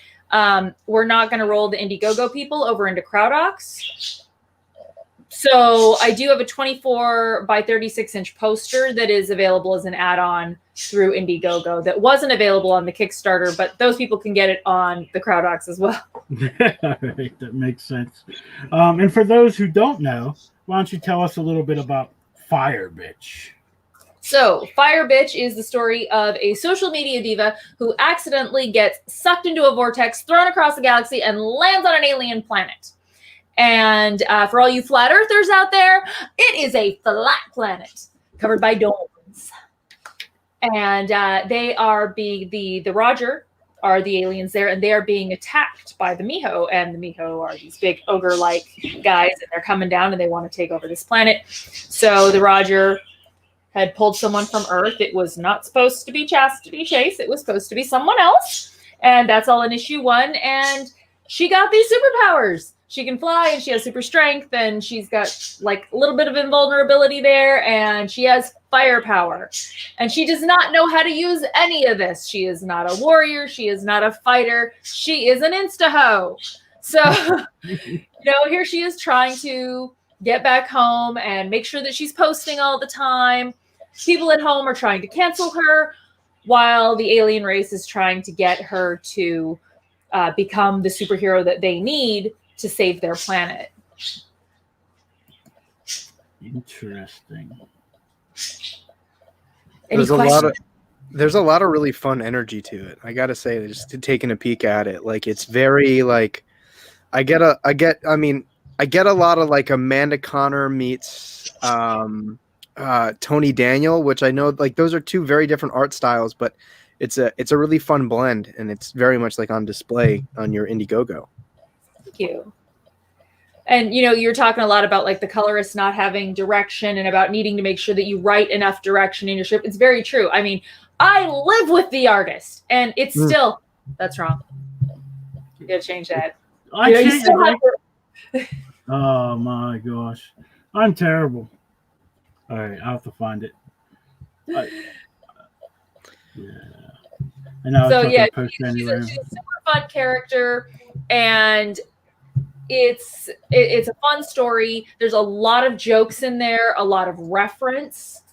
Speaker 3: we're not going to roll the Indiegogo people over into CrowdOx. So I do have a 24 by 36 inch poster that is available as an add-on through Indiegogo that wasn't available on the Kickstarter, but those people can get it on the CrowdOx as well.
Speaker 1: All right, that makes sense. And for those who don't know, why don't you tell us a little bit about Fire Bitch?
Speaker 3: So, Fire Bitch is the story of a social media diva who accidentally gets sucked into a vortex, thrown across the galaxy, and lands on an alien planet. And for all you flat earthers out there, it is a flat planet covered by domes. And they are being the Roger are the aliens there, and they are being attacked by the Miho. And the Miho are these big ogre-like guys, and they're coming down and they want to take over this planet. So the Roger had pulled someone from Earth. It was not supposed to be Chastity Chase. It was supposed to be someone else. And that's all in issue 1. And she got these superpowers. She can fly and she has super strength and she's got like a little bit of invulnerability there and she has firepower. And she does not know how to use any of this. She is not a warrior. She is not a fighter. She is an insta-ho. So, here she is trying to get back home and make sure that she's posting all the time. People at home are trying to cancel her while the alien race is trying to get her to become the superhero that they need to save their planet.
Speaker 1: Interesting.
Speaker 3: Any questions?
Speaker 2: There's a lot of really fun energy to it. I gotta say, just taking a peek at it, like it's very like I get a lot of like Amanda Connor meets Tony Daniel, which I know like those are two very different art styles, but it's a really fun blend and it's very much like on display on your Indiegogo.
Speaker 3: Thank you. And you're talking a lot about like the colorist not having direction and about needing to make sure that you write enough direction in your script. It's very true. I mean, I live with the artist and it's still that's wrong. You gotta change that.
Speaker 1: Oh my gosh. I'm terrible. All right, I'll have to find it. Yeah. And now
Speaker 3: so yeah,
Speaker 1: she's
Speaker 3: a super fun character and it's a fun story. There's a lot of jokes in there, a lot of reference.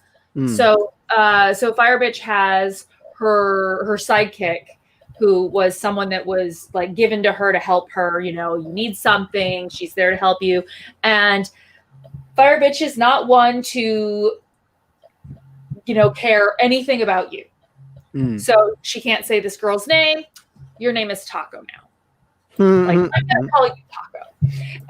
Speaker 3: So Fire Bitch has her sidekick who was someone that was like given to her to help her, you need something, she's there to help you. And Fire Bitch is not one to, care anything about you. So she can't say this girl's name. Your name is Taco now. Like, I'm going to call you Taco.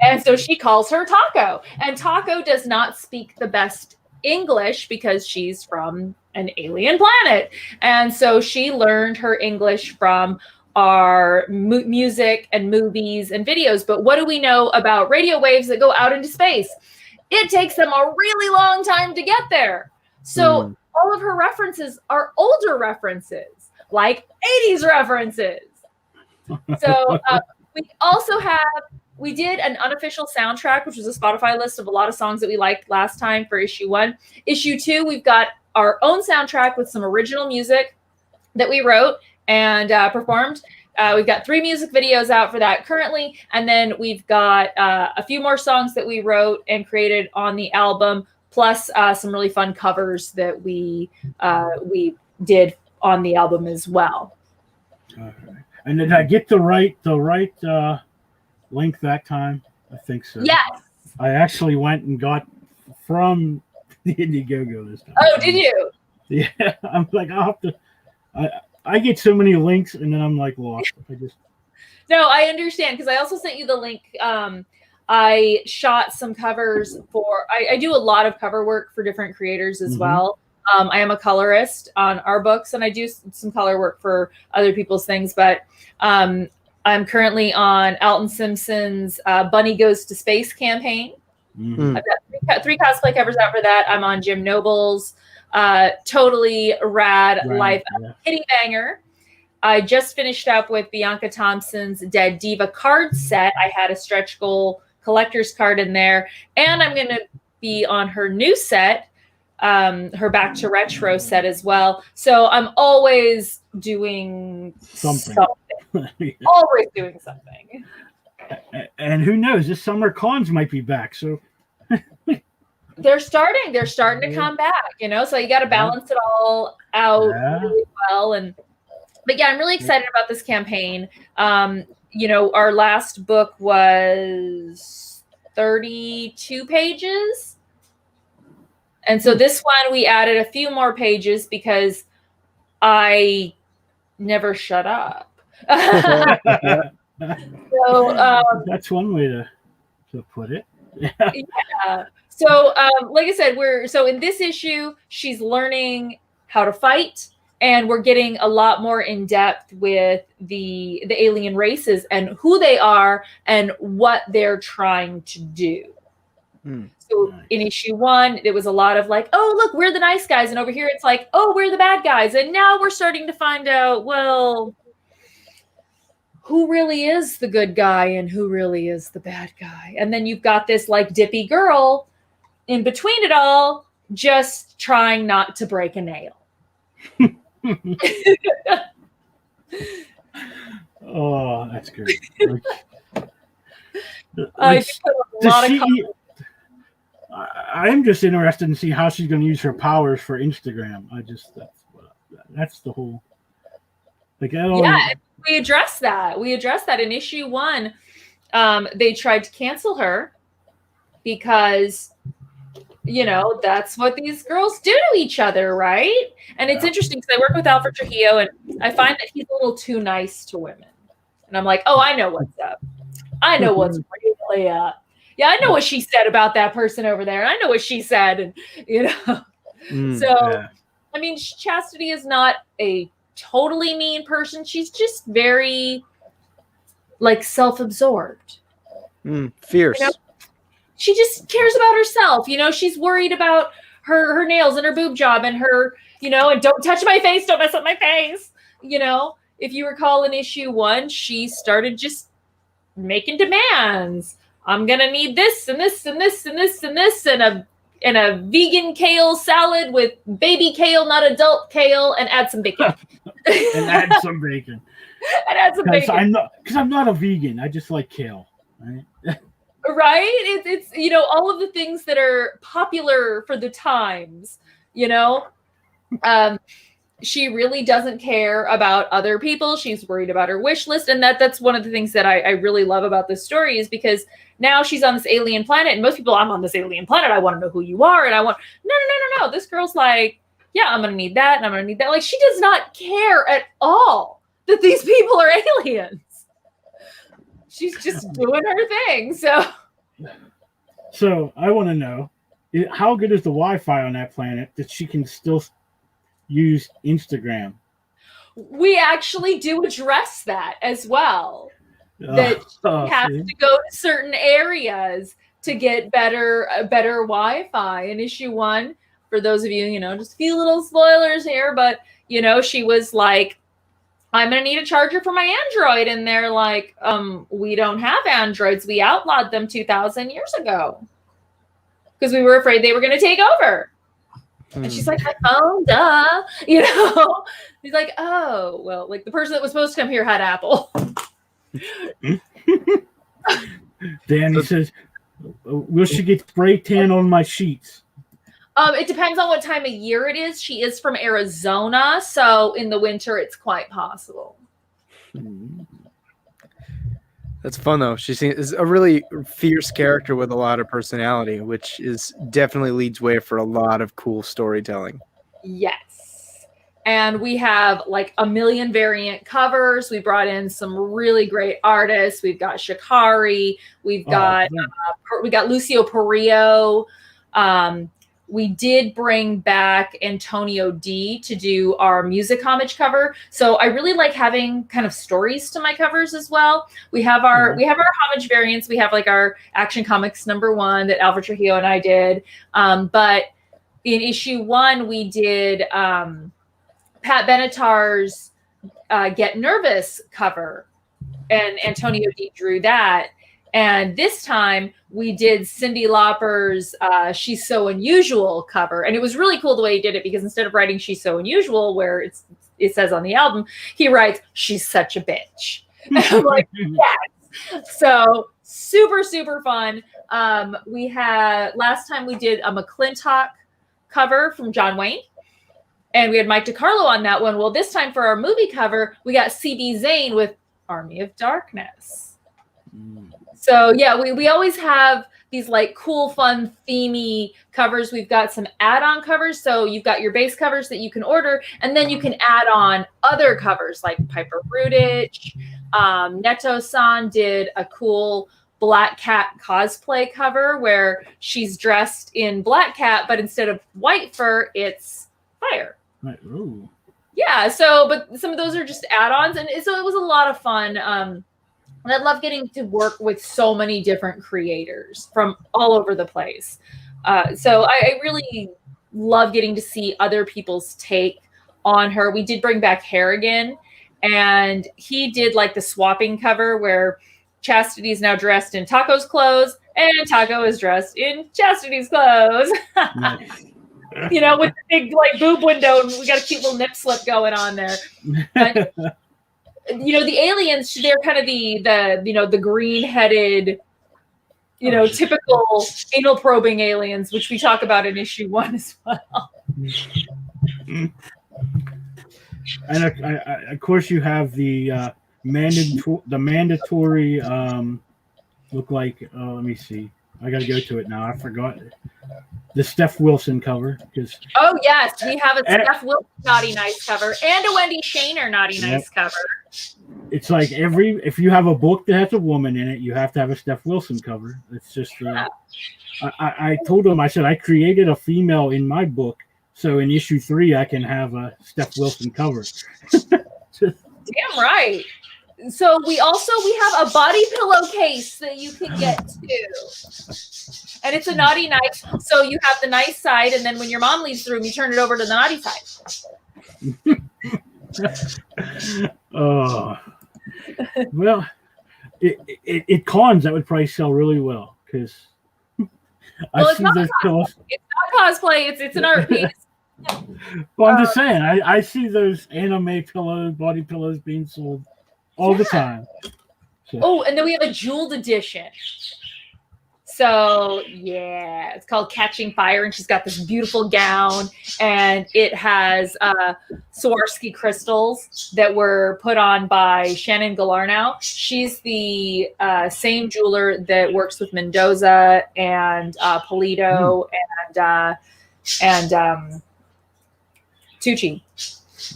Speaker 3: And so she calls her Taco. And Taco does not speak the best English because she's from an alien planet. And so she learned her English from our music and movies and videos. But what do we know about radio waves that go out into space? It takes them a really long time to get there. So all of her references are older references, like 80s references. So we did an unofficial soundtrack, which was a Spotify list of a lot of songs that we liked last time for issue 1. Issue 2, we've got our own soundtrack with some original music that we wrote and performed. We've got 3 music videos out for that currently. And then we've got a few more songs that we wrote and created on the album, plus some really fun covers that we did on the album as well.
Speaker 1: All right. And did I get the right link that time? I think so.
Speaker 3: Yes.
Speaker 1: I actually went and got from the Indiegogo this time.
Speaker 3: Oh, did you?
Speaker 1: Yeah. I'm like, I'll have to. I get so many links, and then I'm like lost.
Speaker 3: No, I understand because I also sent you the link. I shot some covers for. I do a lot of cover work for different creators as well. I am a colorist on our books, and I do some color work for other people's things. But I'm currently on Alton Simpson's Bunny Goes to Space campaign. I've got 3 cosplay covers out for that. I'm on Jim Noble's Totally Rad Life Kitty Banger. I just finished up with Bianca Thompson's Dead Diva card set. I had a stretch goal collector's card in there, and I'm going to be on her new set, her Back to Retro set as well. So I'm always doing something. Always doing something.
Speaker 1: And who knows? This summer cons might be back. So
Speaker 3: they're starting to come back. So you got to balance it all out really well. But yeah, I'm really excited about this campaign. Our last book was 32 pages. And so this one, we added a few more pages because I never shut up. So
Speaker 1: that's one way to put it.
Speaker 3: Yeah. So like I said, in this issue, she's learning how to fight. And we're getting a lot more in depth with the alien races and who they are and what they're trying to do. So in issue 1, it was a lot of like, oh, look, we're the nice guys. And over here, it's like, oh, we're the bad guys. And now we're starting to find out, well, who really is the good guy and who really is the bad guy. And then you've got this like dippy girl in between it all, just trying not to break a nail.
Speaker 1: Oh, that's great. I'm just interested in see how she's going to use her powers for Instagram. That's the whole. Like,
Speaker 3: we addressed that. In issue 1. They tried to cancel her because, that's what these girls do to each other, right? And it's interesting because I work with Alfred Trujillo, and I find that he's a little too nice to women. And I'm like, oh, I know what's up. I know what's really up. Yeah, I know what she said about that person over there. I know what she said, and I mean, Chastity is not a totally mean person. She's just very like self-absorbed.
Speaker 2: Fierce.
Speaker 3: She just cares about herself. She's worried about her nails and her boob job and her, and don't touch my face, don't mess up my face. If you recall in issue 1, she started just making demands. I'm gonna need this and this and this and this and this and a vegan kale salad with baby kale, not adult kale, and add some bacon.
Speaker 1: And add some bacon. Because I'm not a vegan. I just like kale. Right?
Speaker 3: Right? It's all of the things that are popular for the times. She really doesn't care about other people. She's worried about her wish list, and that's one of the things that I really love about this story is because now she's on this alien planet, and most people, I'm on this alien planet. I want to know who you are, and I want no. This girl's like, yeah, I'm gonna need that, and I'm gonna need that. Like, she does not care at all that these people are aliens. She's just doing her thing.
Speaker 1: So I want to know, how good is the Wi-Fi on that planet that she can still use Instagram?
Speaker 3: We actually do address that as well. That she has to go to certain areas to get better Wi-Fi. In issue 1, for those of you, just a few little spoilers here, but she was like, I'm gonna need a charger for my Android, and they're like, we don't have Androids. We outlawed them 2,000 years ago because we were afraid they were gonna take over. And she's like, my phone, duh. He's like, oh, well, like the person that was supposed to come here had Apple.
Speaker 1: Danny says, will she get spray tan on my sheets?
Speaker 3: It depends on what time of year it is. She is from Arizona, so in the winter it's quite possible.
Speaker 2: That's fun though. She is a really fierce character with a lot of personality, which definitely leads way for a lot of cool storytelling.
Speaker 3: Yes. And we have like a million variant covers. We brought in some really great artists. We've got Shikari. We've got Lucio Perillo. We did bring back Antonio D to do our music homage cover. So I really like having kind of stories to my covers as well. We have our homage variants. We have like our Action Comics #1 that Alfred Trujillo and I did. But in issue 1, we did Pat Benatar's Get Nervous cover, and Antonio D drew that. And this time we did Cyndi Lauper's She's So Unusual cover. And it was really cool the way he did it, because instead of writing She's So Unusual, where it says on the album, he writes, She's Such a Bitch. And I'm like, yes. So super, super fun. Last time we did a McClintock cover from John Wayne. And we had Mike DiCarlo on that one. Well, this time for our movie cover, we got CB Zane with Army of Darkness. So yeah, we always have these like cool, fun, themey covers. We've got some add-on covers. So you've got your base covers that you can order, and then you can add on other covers like Piper Rudich. Neto-san did a cool Black Cat cosplay cover where she's dressed in Black Cat, but instead of white fur, it's fire.
Speaker 1: Right. Ooh.
Speaker 3: Yeah. So, but some of those are just add-ons, and so it was a lot of fun. And I love getting to work with so many different creators from all over the place. So I really love getting to see other people's take on her. We did bring back Harrigan, and he did like the swapping cover where Chastity is now dressed in Taco's clothes and Taco is dressed in Chastity's clothes.
Speaker 1: Nice.
Speaker 3: You know, with the big like boob window, and we got a cute little nip slip going on there. But, you know, the aliens, they're kind of the green-headed, typical anal probing aliens, which we talk about in issue 1 as well.
Speaker 1: And of course, you have the mandatory look like. Let me see. I got to go to it now. I forgot the Steph Wilson cover because.
Speaker 3: Oh yes, we have a Steph Wilson Naughty Nice cover and a Wendy Shaner Naughty Nice cover.
Speaker 1: It's like if you have a book that has a woman in it, you have to have a Steph Wilson cover. It's just. I told him, I said I created a female in my book, so in issue 3 I can have a Steph Wilson cover.
Speaker 3: Damn right. So we have a body pillowcase that you can get too. And it's a naughty nice. So you have the nice side, and then when your mom leaves the room, you turn it over to the naughty side.
Speaker 1: Oh. Well, it cons that would probably sell really well because I see those pillows.
Speaker 3: It's not cosplay, it's an art piece.
Speaker 1: Well, I'm just saying, I see those anime pillows, body pillows being sold all the time. So.
Speaker 3: Oh, and then we have a jeweled edition. So, yeah, it's called Catching Fire, and she's got this beautiful gown, and it has Swarovski crystals that were put on by Shannon Galarnow. She's the same jeweler that works with Mendoza and Polito and Tucci.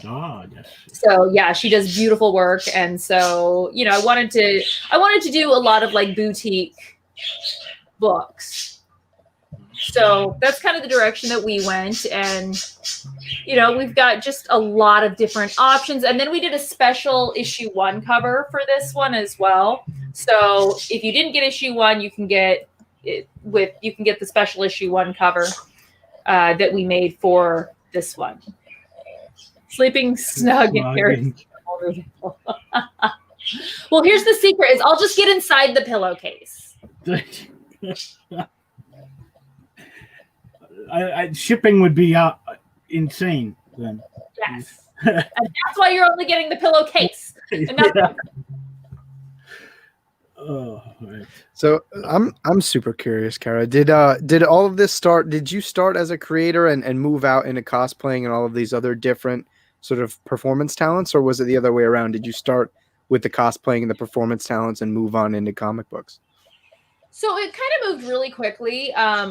Speaker 1: Oh, yes.
Speaker 3: So yeah, she does beautiful work, and so I wanted to do a lot of like boutique books. So that's kind of the direction that we went, and we've got just a lot of different options. And then we did a special issue 1 cover for this one as well. So if you didn't get issue 1, you can get the special issue 1 cover that we made for this one. Sleeping snug in Harry's. Well, here's the secret: is I'll just get inside the pillowcase.
Speaker 1: Shipping would be insane then.
Speaker 3: Yes, and that's why you're only getting the pillowcase. And
Speaker 1: oh, right.
Speaker 2: So I'm super curious, Cara. Did all of this start? Did you start as a creator and move out into cosplaying and all of these other different sort of performance talents, or was it the other way around? Did you start with the cosplaying and the performance talents and move on into comic books?
Speaker 3: So it kind of moved really quickly. I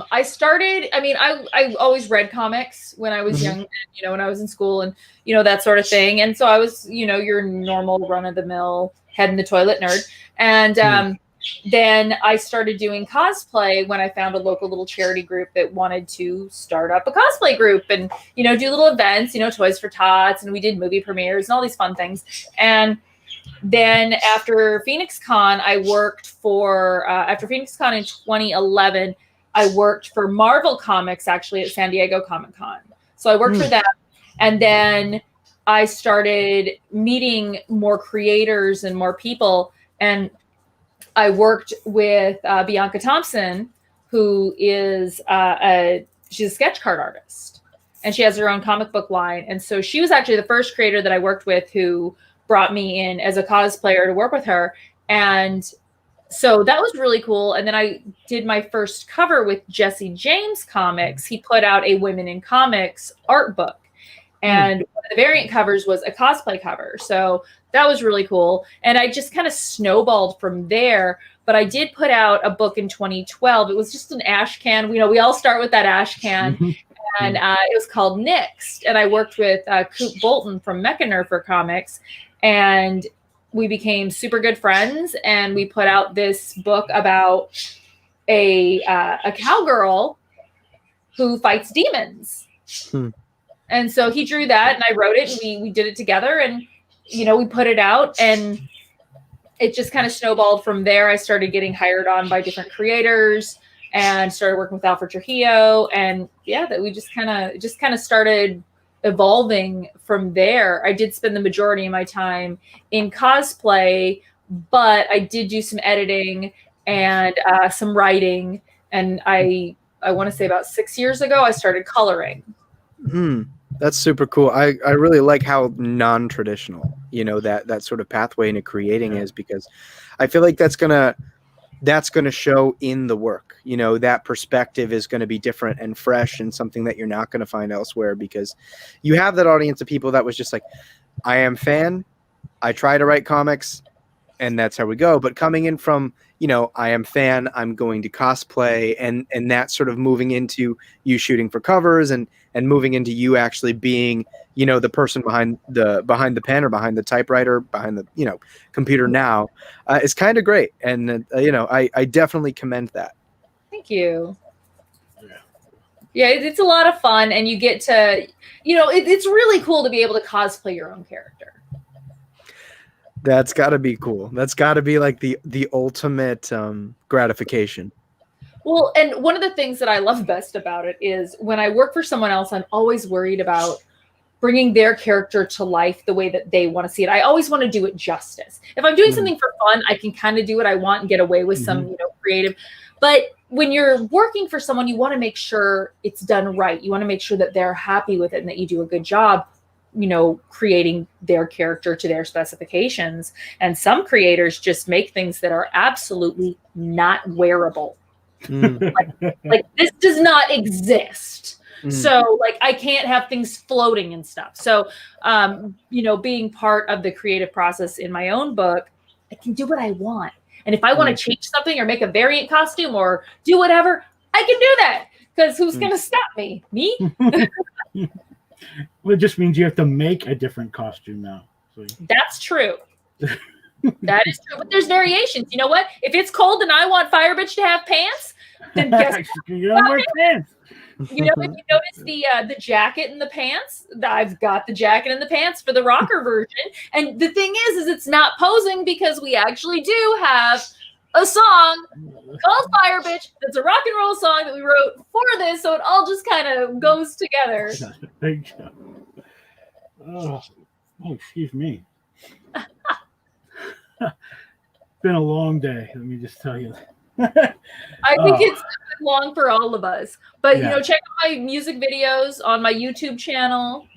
Speaker 3: always read comics when I was young, when I was in school and, that sort of thing. And so I was, your normal run of the mill head in the toilet nerd. And then I started doing cosplay when I found a local little charity group that wanted to start up a cosplay group and, do little events, Toys for Tots, and we did movie premieres and all these fun things. And then after Phoenix Con, I worked for, after Phoenix Con in 2011, I worked for Marvel Comics actually at San Diego Comic-Con. So I worked for them. And then I started meeting more creators and more people. And I worked with Bianca Thompson, who is she's a sketch card artist, and she has her own comic book line. And so she was actually the first creator that I worked with who brought me in as a cosplayer to work with her. And so that was really cool. And then I did my first cover with Jesse James Comics. He put out a Women in Comics art book. And one of the variant covers was a cosplay cover. So that was really cool. And I just kind of snowballed from there. But I did put out a book in 2012. It was just an ash can. We all start with that ash can. And it was called Nixed. And I worked with Coop Bolton from Mecha Nerfer Comics. And we became super good friends. And we put out this book about a cowgirl who fights demons. And so he drew that and I wrote it, and we did it together, and, we put it out, and it just kind of snowballed from there. I started getting hired on by different creators and started working with Alfred Trujillo, and that we just kind of started evolving from there. I did spend the majority of my time in cosplay, but I did do some editing and some writing. And I want to say about 6 years ago, I started coloring.
Speaker 2: That's super cool. I really like how non-traditional, that sort of pathway into creating is, because I feel like that's gonna show in the work. That perspective is going to be different and fresh and something that you're not going to find elsewhere, because you have that audience of people that was just like, I am fan, I try to write comics, and that's how we go. But coming in from, I am fan, I'm going to cosplay, and that sort of moving into you shooting for covers and moving into you actually being, the person behind the pen or behind the typewriter, behind the, computer now, is kind of great. And, I definitely commend that.
Speaker 3: Thank you. Yeah, it's a lot of fun, and you get to, it's really cool to be able to cosplay your own character.
Speaker 2: That's got to be cool. That's got to be like the ultimate gratification.
Speaker 3: Well, and one of the things that I love best about it is when I work for someone else, I'm always worried about bringing their character to life the way that they want to see it. I always want to do it justice. If I'm doing something for fun, I can kind of do what I want and get away with some, creative. But when you're working for someone, you want to make sure it's done right. You want to make sure that they're happy with it and that you do a good job, creating their character to their specifications. And some creators just make things that are absolutely not wearable. Like this does not exist. So like I can't have things floating and stuff. So being part of the creative process in my own book, I can do what I want. And if I want to change something or make a variant costume or do whatever, I can do that. Because who's going to stop me? Me?
Speaker 1: Well, it just means you have to make a different costume now. So.
Speaker 3: That's true. That is true. But there's variations. You know what? If it's cold and I want Fire Bitch to have pants, then guess
Speaker 1: you don't wear pants.
Speaker 3: If you notice the jacket and the pants, I've got the jacket and the pants for the rocker version. And the thing is it's not posing, because we actually do have a song called Fire Bitch that's a rock and roll song that we wrote for this, so it all just kind of goes together.
Speaker 1: Oh, excuse me. Been a long day, let me just tell you.
Speaker 3: I think it's long for all of us. But check out my music videos on my YouTube channel.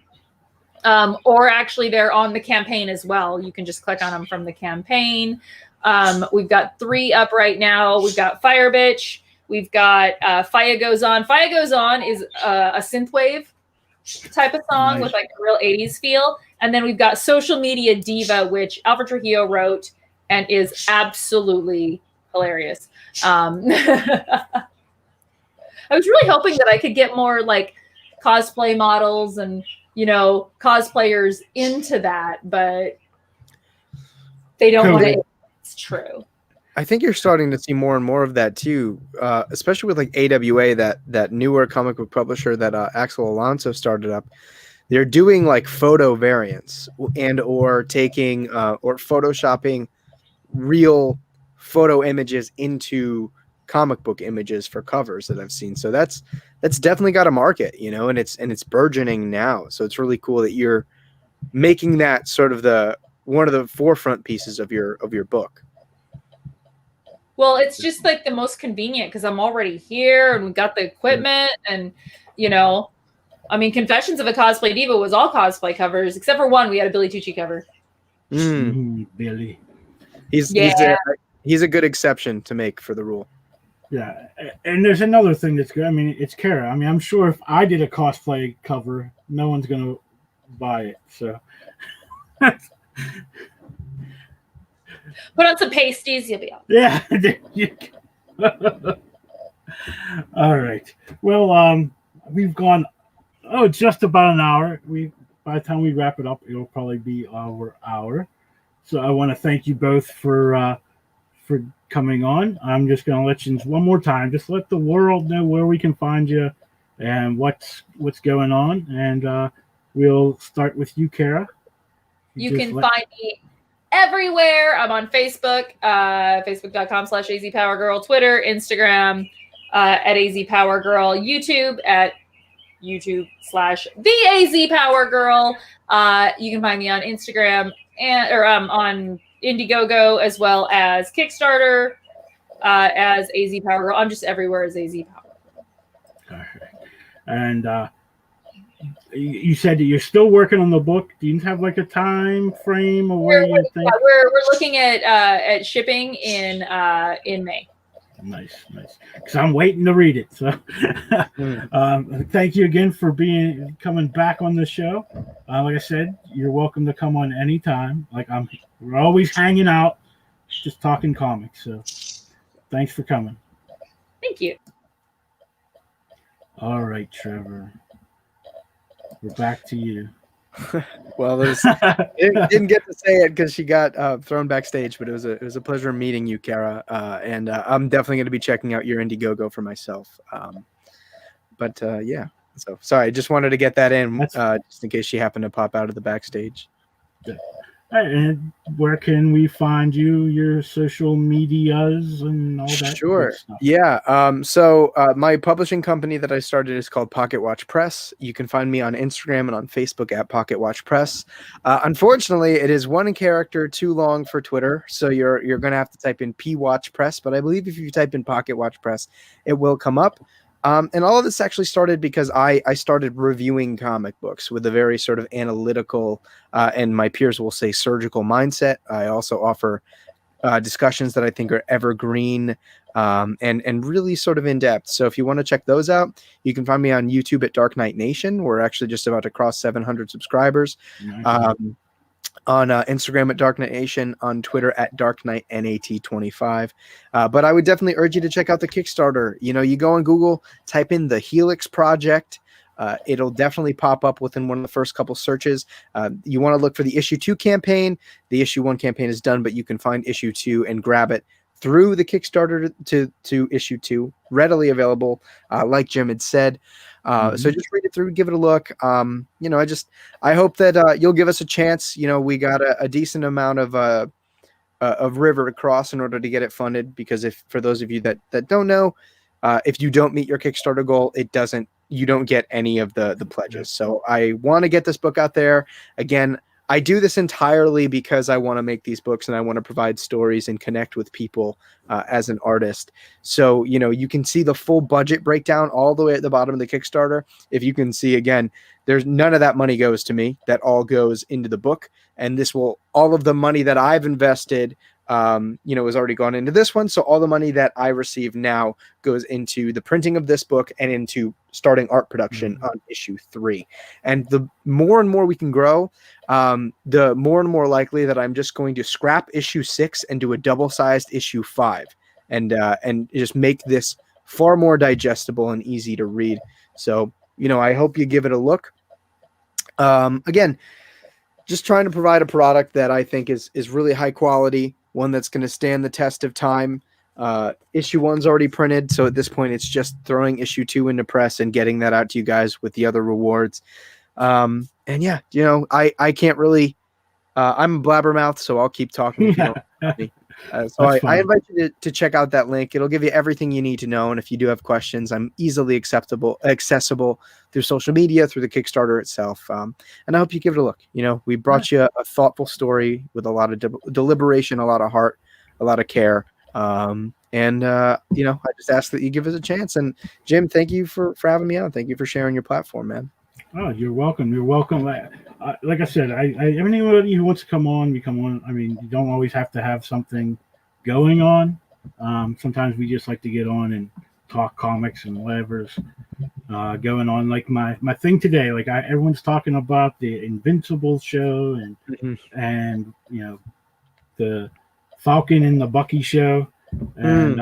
Speaker 3: Or actually they're on the campaign as well. You can just click on them from the campaign. We've got 3 up right now. We've got Fire Bitch. We've got Fire Goes On. Fire Goes On is a synthwave type of song with like a real 80s feel. And then we've got Social Media Diva, which Alfred Trujillo wrote and is absolutely hilarious. I was really hoping that I could get more like cosplay models and, cosplayers into that, but they don't want to. It's true.
Speaker 2: I think you're starting to see more and more of that too, especially with like AWA, that newer comic book publisher that Axel Alonso started up. They're doing like photo variants and or taking or photoshopping real photo images into comic book images for covers that I've seen. So that's definitely got a market, and it's burgeoning now. So it's really cool that you're making that sort of one of the forefront pieces of your book.
Speaker 3: Well, it's just like the most convenient, because I'm already here and we got the equipment and, Confessions of a Cosplay Diva was all cosplay covers, except for one. We had a Billy Tucci cover.
Speaker 1: Billy.
Speaker 2: He's a good exception to make for the rule.
Speaker 1: Yeah. And there's another thing that's good. It's Cara. I'm sure if I did a cosplay cover, no one's going to buy it. So.
Speaker 3: Put on some pasties, you'll be on.
Speaker 1: Yeah. All right. Well, we've gone just about an hour. By the time we wrap it up, it'll probably be our hour. So I want to thank you both for coming on. I'm just going to let you one more time. Just let the world know where we can find you and what's going on. And we'll start with you, Cara.
Speaker 3: You can find me everywhere. I'm on Facebook, facebook.com/azpowergirl, Twitter, Instagram at azpowergirl, YouTube at YouTube/the AZ Power Girl. You can find me on Instagram or on Indiegogo as well as Kickstarter as AZ Power Girl. I'm just everywhere as AZ Power Girl.
Speaker 1: All right. And you said that you're still working on the book. Do you have like a time frame or where you think?
Speaker 3: Yeah, we're looking at shipping in May.
Speaker 1: Nice. Because I'm waiting to read it. So, thank you again for coming back on the show. Like I said, you're welcome to come on anytime. We're always hanging out, just talking comics. So, thanks for coming.
Speaker 3: Thank you.
Speaker 1: All right, Trevor. We're back to you.
Speaker 2: Well, didn't get to say it because she got thrown backstage, but it was a pleasure meeting you, Cara. And I'm definitely going to be checking out your Indiegogo for myself. Yeah. So sorry, just wanted to get that in just in case she happened to pop out of the backstage.
Speaker 1: Yeah. And where can we find you? Your social medias and all that.
Speaker 2: Sure.
Speaker 1: Good stuff.
Speaker 2: Yeah. So my publishing company that I started is called Pocket Watch Press. You can find me on Instagram and on Facebook at Pocket Watch Press. Unfortunately, it is one character too long for Twitter, so you're going to have to type in P Watch Press. But I believe if you type in Pocket Watch Press, it will come up. And all of this actually started because I started reviewing comic books with a very sort of analytical and my peers will say surgical mindset. I also offer discussions that I think are evergreen and really sort of in depth. So if you want to check those out, you can find me on YouTube at Dark Knight Nation. We're actually just about to cross 700 subscribers.
Speaker 1: Nice.
Speaker 2: On Instagram at Dark Knight Nation, on Twitter at Dark Knight NAT25. But I would definitely urge you to check out the Kickstarter. You go on Google, type in the Helix Project. It'll definitely pop up within one of the first couple searches. You want to look for the issue 2 campaign. The issue 1 campaign is done, but you can find issue 2 and grab it through the Kickstarter to issue 2, readily available, like Jim had said. So just read it through, give it a look. I hope that you'll give us a chance. We got a decent amount of river to cross in order to get it funded. Because for those of you that don't know, if you don't meet your Kickstarter goal, you don't get any of the pledges. So I want to get this book out there. Again, I do this entirely because I want to make these books and I want to provide stories and connect with people as an artist. So, you can see the full budget breakdown all the way at the bottom of the Kickstarter. If you can see, again, there's none of that money goes to me. That all goes into the book. And all of the money that I've invested has already gone into this one. So all the money that I receive now goes into the printing of this book and into starting art production on issue 3. And the more and more we can grow, the more and more likely that I'm just going to scrap issue 6 and do a double-sized issue 5 and just make this far more digestible and easy to read. So, I hope you give it a look. Again, just trying to provide a product that I think is really high quality, one that's going to stand the test of time. Issue 1's already printed, so at this point it's just throwing issue 2 into press and getting that out to you guys with the other rewards. I can't really I'm a blabbermouth, so I'll keep talking if you don't let me. So I invite you to check out that link. It'll give you everything you need to know. And if you do have questions, I'm easily accessible through social media, through the Kickstarter itself. And I hope you give it a look. We brought you a thoughtful story with a lot of deliberation, a lot of heart, a lot of care. I just ask that you give us a chance. And Jim, thank you for having me on. Thank you for sharing your platform, man.
Speaker 1: Oh, you're welcome. You're welcome. Like I said, anybody who wants to come on, you come on. I mean, you don't always have to have something going on. Sometimes we just like to get on and talk comics and whatever's going on. Like my thing today, everyone's talking about the Invincible show and the Falcon and the Bucky show, and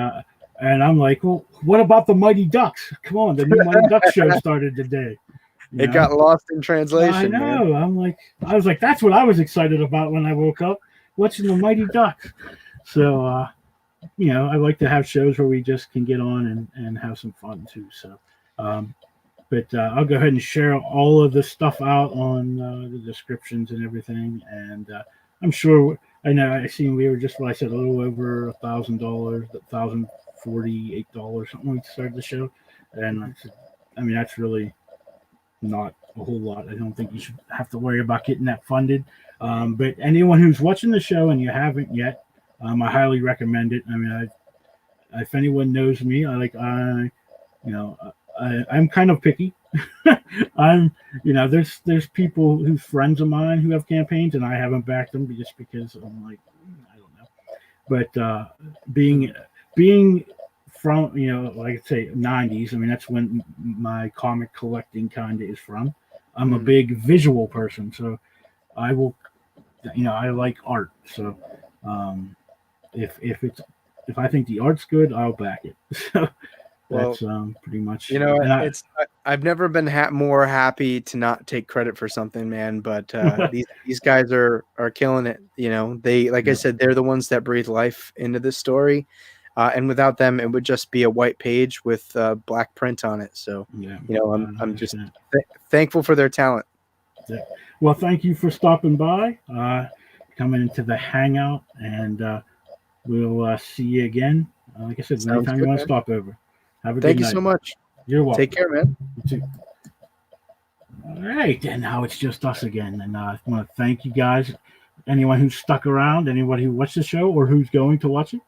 Speaker 1: I'm like, well, what about the Mighty Ducks? Come on, the new Mighty Ducks show started today.
Speaker 2: It got lost in translation.
Speaker 1: I know. Man. I was like, that's what I was excited about when I woke up, watching the Mighty Ducks. So, I like to have shows where we just can get on and have some fun too. So, but I'll go ahead and share all of this stuff out on the descriptions and everything. And I'm sure, I seen we were just, I said, a little over $1,000, $1,048, something when we started the show. And I said, that's really not a whole lot. I don't think you should have to worry about getting that funded. But anyone who's watching the show and you haven't yet, I highly recommend it. I mean, if anyone knows me, I'm kind of picky. There's people who's friends of mine who have campaigns, and I haven't backed them just because I'm like, I don't know. But being from, like I say, 90s, I mean, that's when my comic collecting kind of is from. I'm a big visual person, so I will, I like art. So if I think the art's good, I'll back it. So that's pretty much.
Speaker 2: I've never been more happy to not take credit for something, man. But these guys are killing it. They, like I said, they're the ones that breathe life into this story. And without them, it would just be a white page with black print on it. So, I'm just thankful for their talent.
Speaker 1: Yeah. Well, thank you for stopping by, coming into the Hangout, and we'll see you again. Like I said, anytime you want to stop over. Have a good night. Thank
Speaker 2: you so much.
Speaker 1: You're welcome.
Speaker 2: Take care, man.
Speaker 1: You too. All right, and now it's just us again. And I want to thank you guys, anyone who's stuck around, anybody who watched the show or who's going to watch it.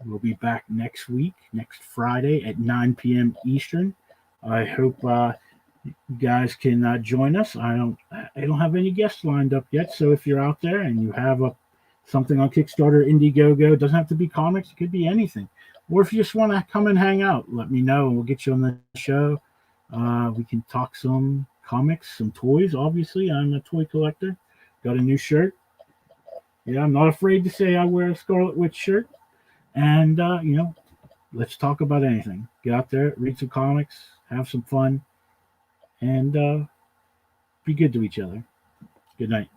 Speaker 1: We'll be back next Friday at 9 p.m. Eastern. I hope you guys can join us. I don't have any guests lined up yet, so if you're out there and you have something on Kickstarter, Indiegogo, it doesn't have to be comics, it could be anything. Or if you just want to come and hang out, let me know and we'll get you on the show. We can talk some comics, some toys. Obviously, I'm a toy collector. Got a new shirt. Yeah, I'm not afraid to say I wear a Scarlet Witch shirt. And, let's talk about anything. Get out there, read some comics, have some fun, and be good to each other. Good night.